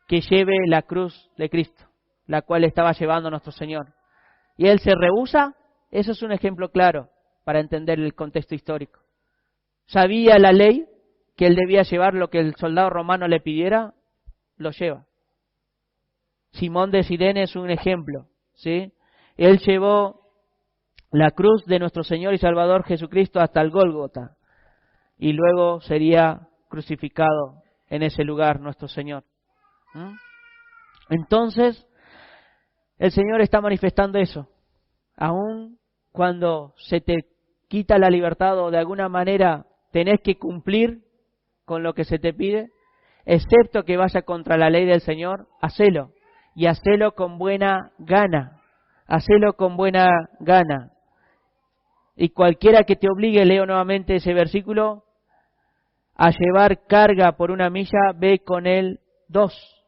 que lleve la cruz de Cristo, la cual estaba llevando nuestro Señor. Y él se rehúsa. Eso es un ejemplo claro para entender el contexto histórico. Sabía la ley, que él debía llevar lo que el soldado romano le pidiera, lo lleva. Simón de Cirene es un ejemplo, ¿sí? Él llevó la cruz de nuestro Señor y Salvador Jesucristo hasta el Gólgota y luego sería crucificado en ese lugar nuestro Señor. Entonces, el Señor está manifestando eso. Aún cuando se te quita la libertad o de alguna manera tenés que cumplir con lo que se te pide, excepto que vaya contra la ley del Señor, hacelo. Y hacelo con buena gana. Hacelo con buena gana. Y cualquiera que te obligue, leo nuevamente ese versículo, a llevar carga por una milla, ve con él 2.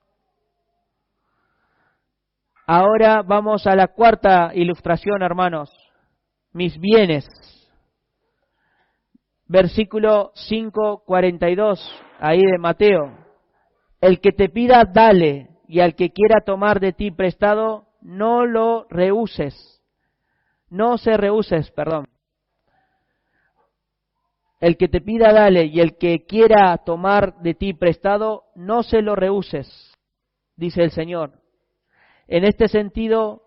Ahora vamos a la cuarta ilustración, hermanos. Mis bienes. Versículo 5:42, ahí de Mateo. El que te pida, dale, y al que quiera tomar de ti prestado, no lo rehuses. No se rehuses, perdón. El que te pida, dale, y el que quiera tomar de ti prestado, no se lo rehuses, dice el Señor. En este sentido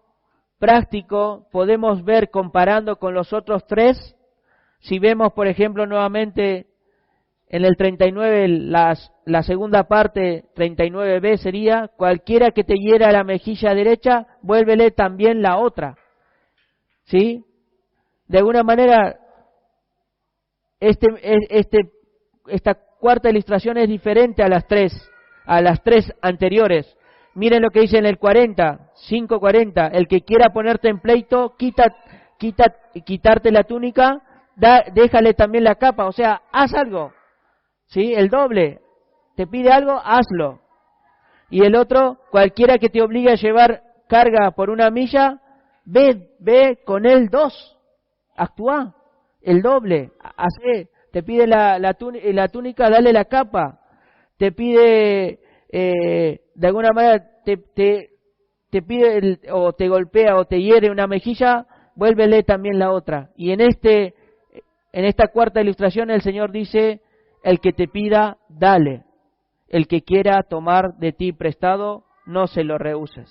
práctico, podemos ver, comparando con los otros 3, si vemos, por ejemplo, nuevamente en el 39, la segunda parte, 39b, sería: cualquiera que te hiera la mejilla derecha, vuélvele también la otra. ¿Sí? De alguna manera, esta cuarta ilustración es diferente a las tres anteriores. Miren lo que dice en el 5:40, el que quiera ponerte en pleito, quitarte la túnica, déjale también la capa, o sea, haz algo. ¿Sí? El doble, te pide algo, hazlo. Y el otro, cualquiera que te obligue a llevar carga por una milla, ve con él 2, actúa, el doble, hace, te pide la túnica, dale la capa, te pide, de alguna manera, te pide o te golpea o te hiere una mejilla, vuélvele también la otra. Y en esta cuarta ilustración el Señor dice: el que te pida, dale. El que quiera tomar de ti prestado, no se lo rehuses.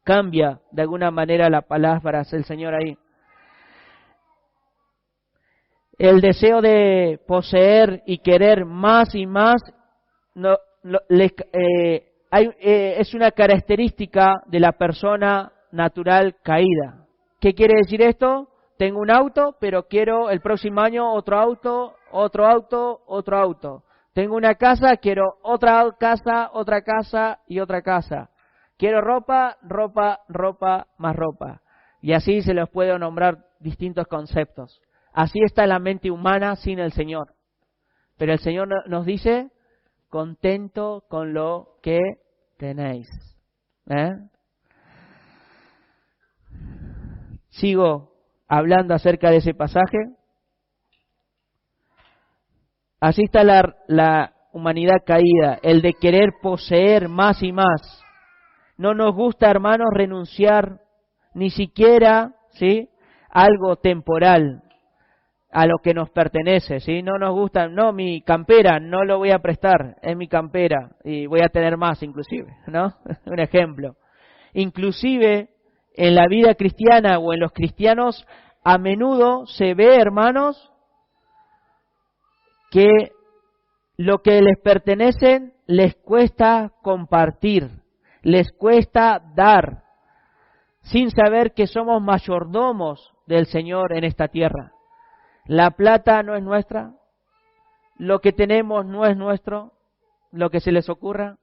Cambia de alguna manera la palabra el Señor ahí. El deseo de poseer y querer más y más es una característica de la persona natural caída. ¿Qué quiere decir esto? Tengo un auto, pero quiero el próximo año otro auto, otro auto, otro auto. Tengo una casa, quiero otra casa y otra casa. Quiero ropa, más ropa. Y así se les puede nombrar distintos conceptos. Así está la mente humana sin el Señor. Pero el Señor nos dice: contento con lo que tenéis. Sigo hablando acerca de ese pasaje. Así está la humanidad caída, el de querer poseer más y más. No nos gusta, hermanos, renunciar ni siquiera, ¿sí?, algo temporal a lo que nos pertenece, ¿sí? No nos gusta, no, mi campera no lo voy a prestar, es mi campera y voy a tener más inclusive, ¿no? Un ejemplo. Inclusive en la vida cristiana o en los cristianos a menudo se ve, hermanos, que lo que les pertenece les cuesta compartir, les cuesta dar, sin saber que somos mayordomos del Señor en esta tierra. La plata no es nuestra, lo que tenemos no es nuestro, lo que se les ocurra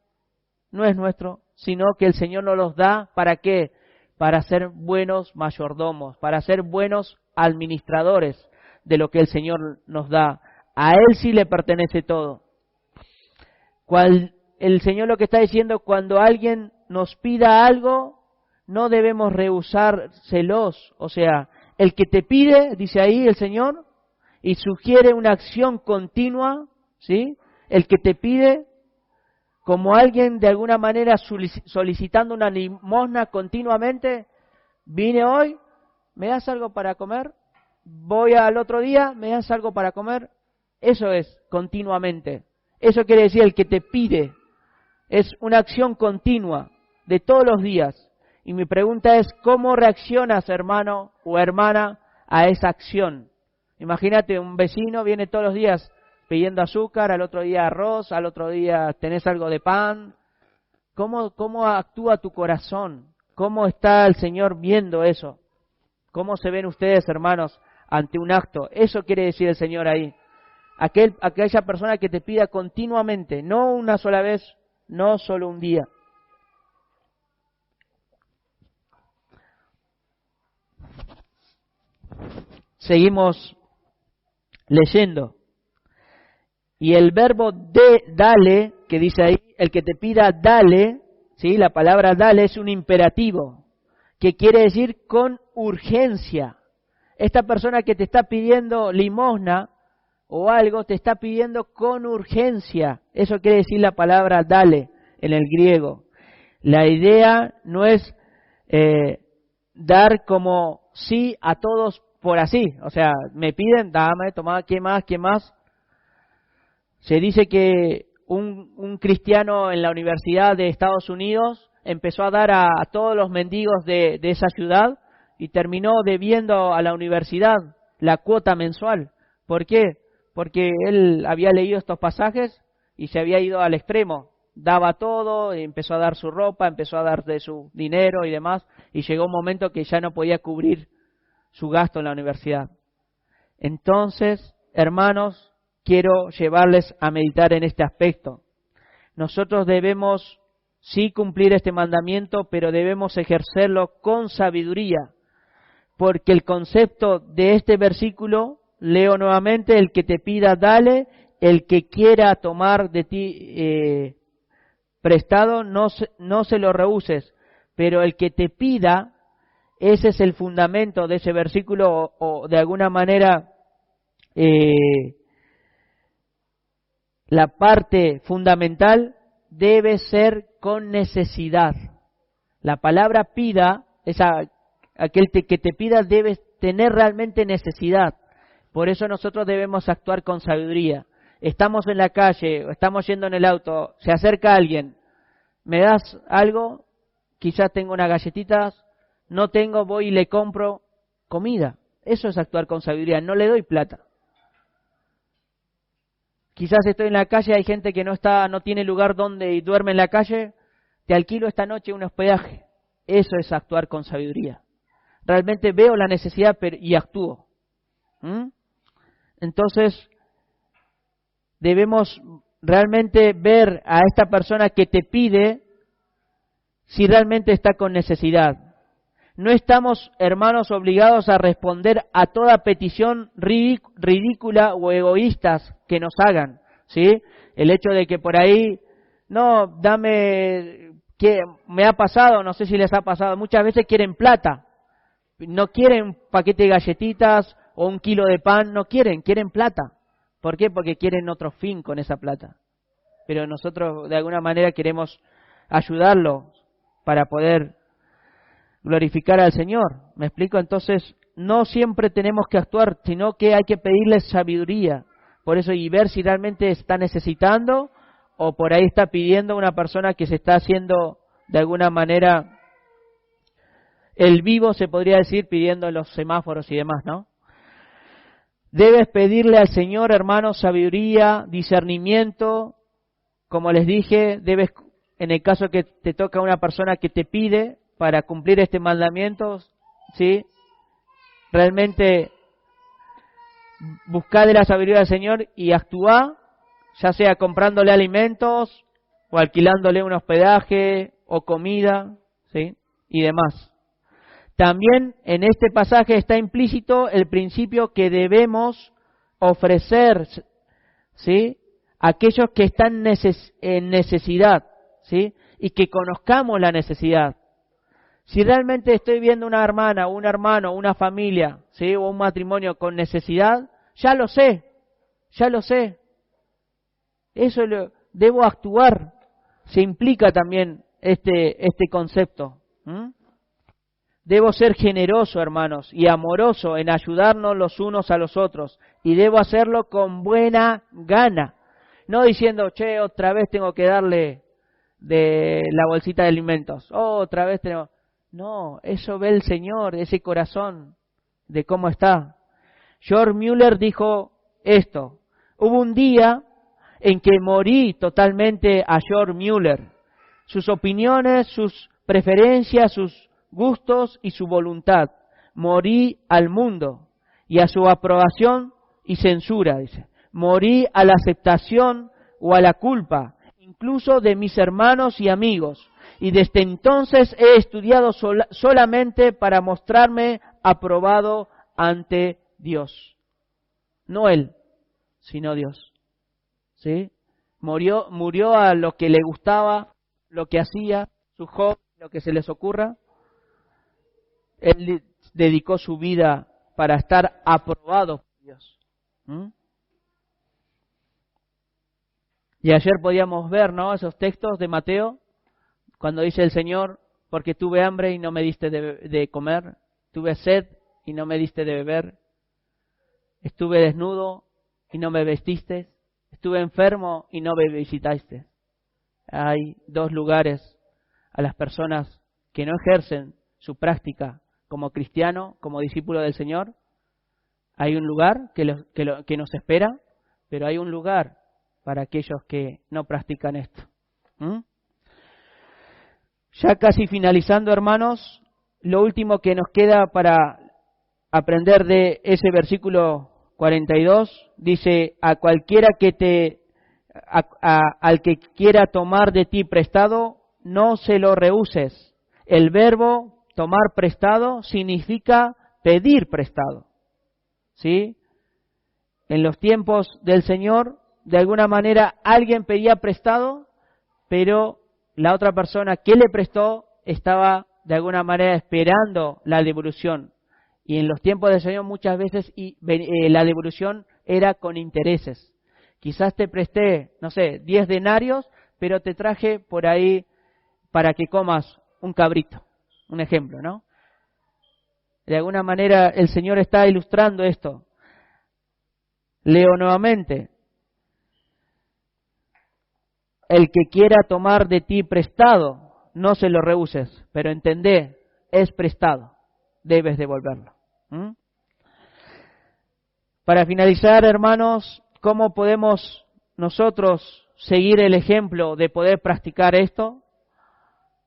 no es nuestro, sino que el Señor nos los da, ¿para qué? Para ser buenos mayordomos, para ser buenos administradores de lo que el Señor nos da. A Él sí le pertenece todo. El Señor lo que está diciendo: cuando alguien nos pida algo, no debemos rehusárselos. O sea, el que te pide, dice ahí el Señor, y sugiere una acción continua, ¿sí? El que te pide, como alguien de alguna manera solicitando una limosna continuamente: vine hoy, ¿me das algo para comer? Voy al otro día, ¿me das algo para comer? Eso es continuamente. Eso quiere decir el que te pide. Es una acción continua de todos los días. Y mi pregunta es, ¿cómo reaccionas, hermano o hermana, a esa acción? Imagínate, un vecino viene todos los días pidiendo azúcar, al otro día arroz, al otro día tenés algo de pan. ¿Cómo actúa tu corazón? ¿Cómo está el Señor viendo eso? ¿Cómo se ven ustedes, hermanos, ante un acto? Eso quiere decir el Señor ahí. Aquella persona que te pida continuamente, no una sola vez, no solo un día. Seguimos leyendo. Y el verbo dale, que dice ahí, el que te pida dale, ¿sí? La palabra dale es un imperativo, que quiere decir con urgencia. Esta persona que te está pidiendo limosna o algo, te está pidiendo con urgencia. Eso quiere decir la palabra dale en el griego. La idea no es dar como sí a todos por así. O sea, me piden, dame, toma, ¿qué más? ¿Qué más? Se dice que un cristiano en la Universidad de Estados Unidos empezó a dar a todos los mendigos de esa ciudad y terminó debiendo a la universidad la cuota mensual. ¿Por qué? Porque él había leído estos pasajes y se había ido al extremo. Daba todo, empezó a dar su ropa, empezó a dar de su dinero y demás, y llegó un momento que ya no podía cubrir su gasto en la universidad. Entonces, hermanos, quiero llevarles a meditar en este aspecto. Nosotros debemos sí cumplir este mandamiento, pero debemos ejercerlo con sabiduría, porque el concepto de este versículo, leo nuevamente, el que te pida, dale, el que quiera tomar de ti prestado, no se lo rehuses, pero el que te pida, ese es el fundamento de ese versículo, o de alguna manera la parte fundamental debe ser con necesidad. La palabra pida, aquel que te pida debe tener realmente necesidad. Por eso nosotros debemos actuar con sabiduría. Estamos en la calle, estamos yendo en el auto, se acerca alguien, ¿me das algo? Quizás tengo unas galletitas, no tengo, voy y le compro comida. Eso es actuar con sabiduría, no le doy plata. Quizás estoy en la calle, hay gente que no tiene lugar donde y duerme en la calle, te alquilo esta noche un hospedaje. Eso es actuar con sabiduría. Realmente veo la necesidad y actúo. Entonces, debemos realmente ver a esta persona que te pide si realmente está con necesidad. No estamos, hermanos, obligados a responder a toda petición ridícula o egoístas que nos hagan, ¿sí? El hecho de que por ahí, no, dame, que me ha pasado, no sé si les ha pasado, muchas veces quieren plata, no quieren un paquete de galletitas o un kilo de pan, no quieren plata. ¿Por qué? Porque quieren otro fin con esa plata. Pero nosotros de alguna manera queremos ayudarlo para poder glorificar al Señor. ¿Me explico? Entonces, no siempre tenemos que actuar, sino que hay que pedirle sabiduría. Por eso, y ver si realmente está necesitando o por ahí está pidiendo una persona que se está haciendo de alguna manera el vivo, se podría decir, pidiendo en los semáforos y demás, ¿no? Debes pedirle al Señor, hermanos, sabiduría, discernimiento. Como les dije, debes, en el caso que te toca una persona que te pide para cumplir este mandamiento, ¿sí? Realmente buscar de la sabiduría del Señor y actuar, ya sea comprándole alimentos o alquilándole un hospedaje o comida, ¿sí? Y demás. También en este pasaje está implícito el principio que debemos ofrecer, ¿sí? A aquellos que están en necesidad, ¿sí? Y que conozcamos la necesidad. Si realmente estoy viendo una hermana, un hermano, una familia, ¿sí? O un matrimonio con necesidad, ya lo sé. Eso debo actuar. Se implica también este concepto. Debo ser generoso, hermanos, y amoroso en ayudarnos los unos a los otros. Y debo hacerlo con buena gana. No diciendo, che, otra vez tengo que darle de la bolsita de alimentos. Otra vez tengo... No, eso ve el Señor, ese corazón de cómo está. George Mueller dijo esto. Hubo un día en que morí totalmente a George Mueller. Sus opiniones, sus preferencias, sus gustos y su voluntad. Morí al mundo y a su aprobación y censura, dice. Morí a la aceptación o a la culpa, incluso de mis hermanos y amigos. Y desde entonces he estudiado solamente para mostrarme aprobado ante Dios. No él, sino Dios. ¿Sí? Murió a lo que le gustaba, lo que hacía, su hobby, lo que se les ocurra. Él dedicó su vida para estar aprobado por Dios. Y ayer podíamos ver, ¿no?, esos textos de Mateo, cuando dice el Señor, porque tuve hambre y no me diste de comer, tuve sed y no me diste de beber, estuve desnudo y no me vestiste, estuve enfermo y no me visitaste. Hay dos lugares a las personas que no ejercen su práctica como cristiano, como discípulo del Señor. Hay un lugar que nos espera, pero hay un lugar para aquellos que no practican esto. Ya casi finalizando, hermanos, lo último que nos queda para aprender de ese versículo 42, dice, a cualquiera al que quiera tomar de ti prestado, no se lo rehuses. El verbo tomar prestado significa pedir prestado. ¿Sí? En los tiempos del Señor, de alguna manera alguien pedía prestado, pero la otra persona que le prestó estaba de alguna manera esperando la devolución. Y en los tiempos del Señor muchas veces la devolución era con intereses. Quizás te presté, 10 denarios, pero te traje por ahí para que comas un cabrito. Un ejemplo, ¿no? De alguna manera el Señor está ilustrando esto. Leo nuevamente. El que quiera tomar de ti prestado, no se lo rehuses, pero entendé, es prestado, debes devolverlo. Para finalizar, hermanos, ¿cómo podemos nosotros seguir el ejemplo de poder practicar esto?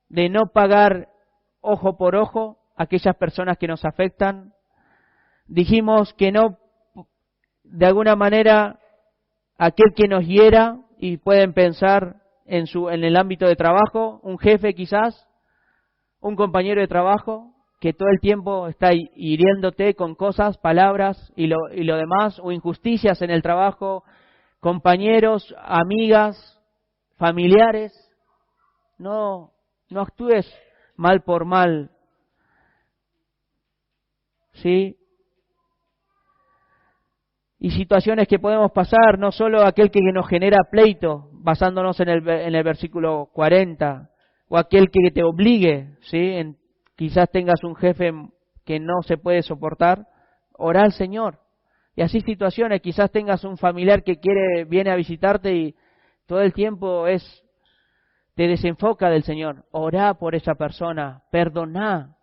De no pagar ojo por ojo a aquellas personas que nos afectan. Dijimos que no, de alguna manera, aquel que nos hiera, y pueden pensar en el ámbito de trabajo, un jefe quizás, un compañero de trabajo, que todo el tiempo está hiriéndote con cosas, palabras y lo demás, o injusticias en el trabajo, compañeros, amigas, familiares. No actúes mal por mal. ¿Sí? Y situaciones que podemos pasar, no solo aquel que nos genera pleito, basándonos en el versículo 40, o aquel que te obligue, ¿sí? Quizás tengas un jefe que no se puede soportar, orá al Señor. Y así situaciones, quizás tengas un familiar que viene a visitarte y todo el tiempo te desenfoca del Señor. Orá por esa persona, perdoná,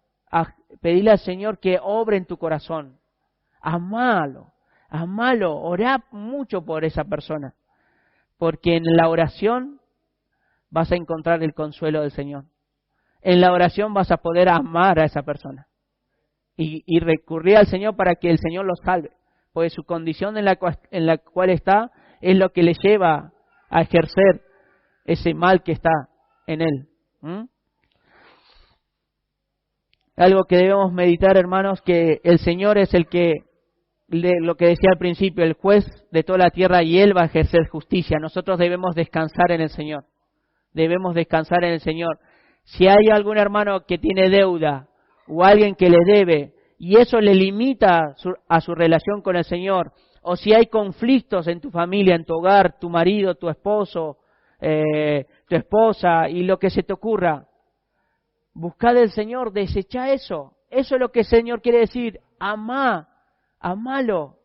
pedile al Señor que obre en tu corazón, amalo, orá mucho por esa persona, porque en la oración vas a encontrar el consuelo del Señor. En la oración vas a poder amar a esa persona y recurrir al Señor para que el Señor lo salve, porque su condición en la cual está es lo que le lleva a ejercer ese mal que está en él. Algo que debemos meditar, hermanos, que el Señor es el que, lo que decía al principio, el juez de toda la tierra, y Él va a ejercer justicia. Nosotros debemos descansar en el Señor. Debemos descansar en el Señor. Si hay algún hermano que tiene deuda o alguien que le debe y eso le limita a su relación con el Señor, o si hay conflictos en tu familia, en tu hogar, tu marido, tu esposo, tu esposa y lo que se te ocurra, buscad al Señor, desechá eso, Eso es lo que el Señor quiere decir. Amalo.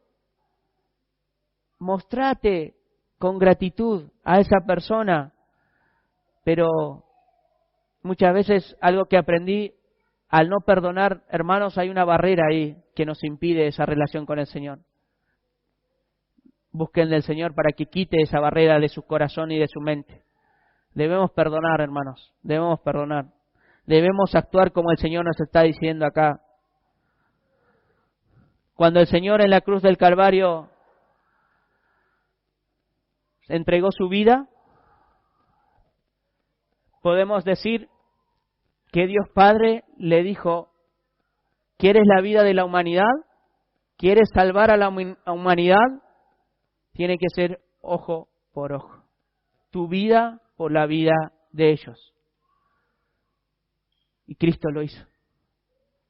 Mostrate con gratitud a esa persona. Pero muchas veces algo que aprendí, al no perdonar, hermanos, hay una barrera ahí que nos impide esa relación con el Señor. Busquen del Señor para que quite esa barrera de su corazón y de su mente. Debemos perdonar, hermanos, debemos perdonar. Debemos actuar como el Señor nos está diciendo acá. Cuando el Señor en la cruz del Calvario entregó su vida, podemos decir que Dios Padre le dijo: ¿quieres la vida de la humanidad? ¿Quieres salvar a la humanidad? Tiene que ser ojo por ojo. Tu vida por la vida de ellos. Y Cristo lo hizo.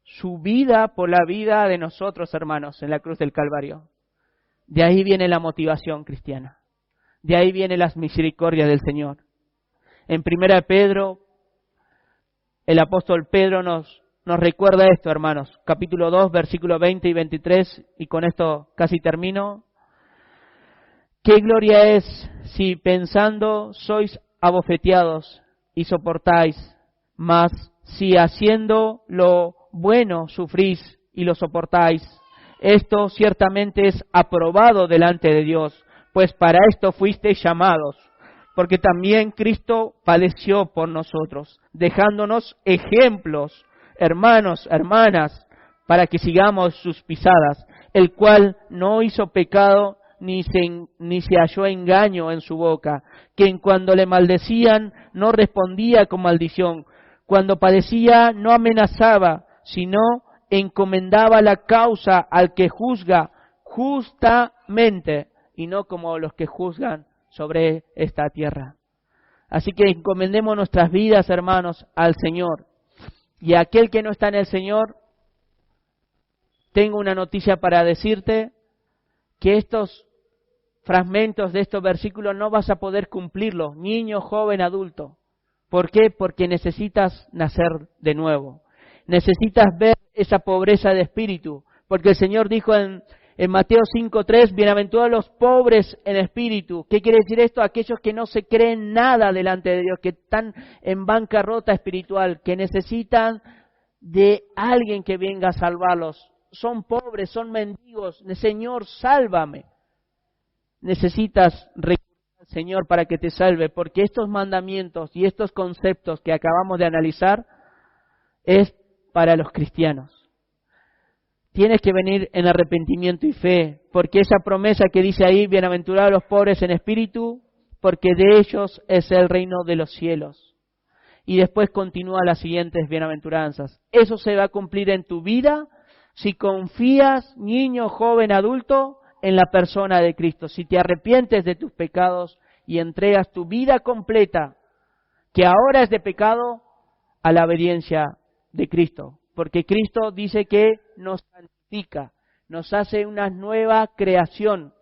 Su vida por la vida de nosotros, hermanos, en la cruz del Calvario. De ahí viene la motivación cristiana. De ahí viene las misericordias del Señor. En 1 Pedro, el apóstol Pedro nos recuerda esto, hermanos. Capítulo 2, versículos 20 y 23, y con esto casi termino. ¿Qué gloria es si pensando sois abofeteados y soportáis? Mas si haciendo lo bueno sufrís y lo soportáis, esto ciertamente es aprobado delante de Dios, pues para esto fuisteis llamados, porque también Cristo padeció por nosotros, dejándonos ejemplos, hermanos, hermanas, para que sigamos sus pisadas, el cual no hizo pecado ni se halló engaño en su boca, que en cuando le maldecían no respondía con maldición, cuando padecía no amenazaba, sino encomendaba la causa al que juzga justamente, y no como los que juzgan sobre esta tierra. Así que encomendemos nuestras vidas, hermanos, al Señor. Y a aquel que no está en el Señor, tengo una noticia para decirte, que estos fragmentos de estos versículos no vas a poder cumplirlos, niño, joven, adulto. ¿Por qué? Porque necesitas nacer de nuevo. Necesitas ver esa pobreza de espíritu. Porque el Señor dijo en Mateo 5:3, bienaventurados los pobres en espíritu. ¿Qué quiere decir esto? Aquellos que no se creen nada delante de Dios, que están en bancarrota espiritual, que necesitan de alguien que venga a salvarlos. Son pobres, son mendigos. Señor, sálvame. Necesitas recurrir al Señor para que te salve, porque estos mandamientos y estos conceptos que acabamos de analizar es para los cristianos. Tienes que venir en arrepentimiento y fe, porque esa promesa que dice ahí, bienaventurados los pobres en espíritu, porque de ellos es el reino de los cielos. Y después continúa las siguientes bienaventuranzas. Eso se va a cumplir en tu vida si confías, niño, joven, adulto, en la persona de Cristo. Si te arrepientes de tus pecados y entregas tu vida completa, que ahora es de pecado, a la obediencia de Cristo. Porque Cristo dice que nos santifica, nos hace una nueva creación.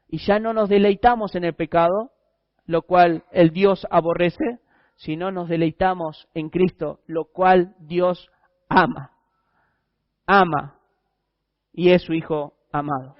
Y ya no nos deleitamos en el pecado, lo cual el Dios aborrece, sino nos deleitamos en Cristo, lo cual Dios ama. Ama. Y es su Hijo amado.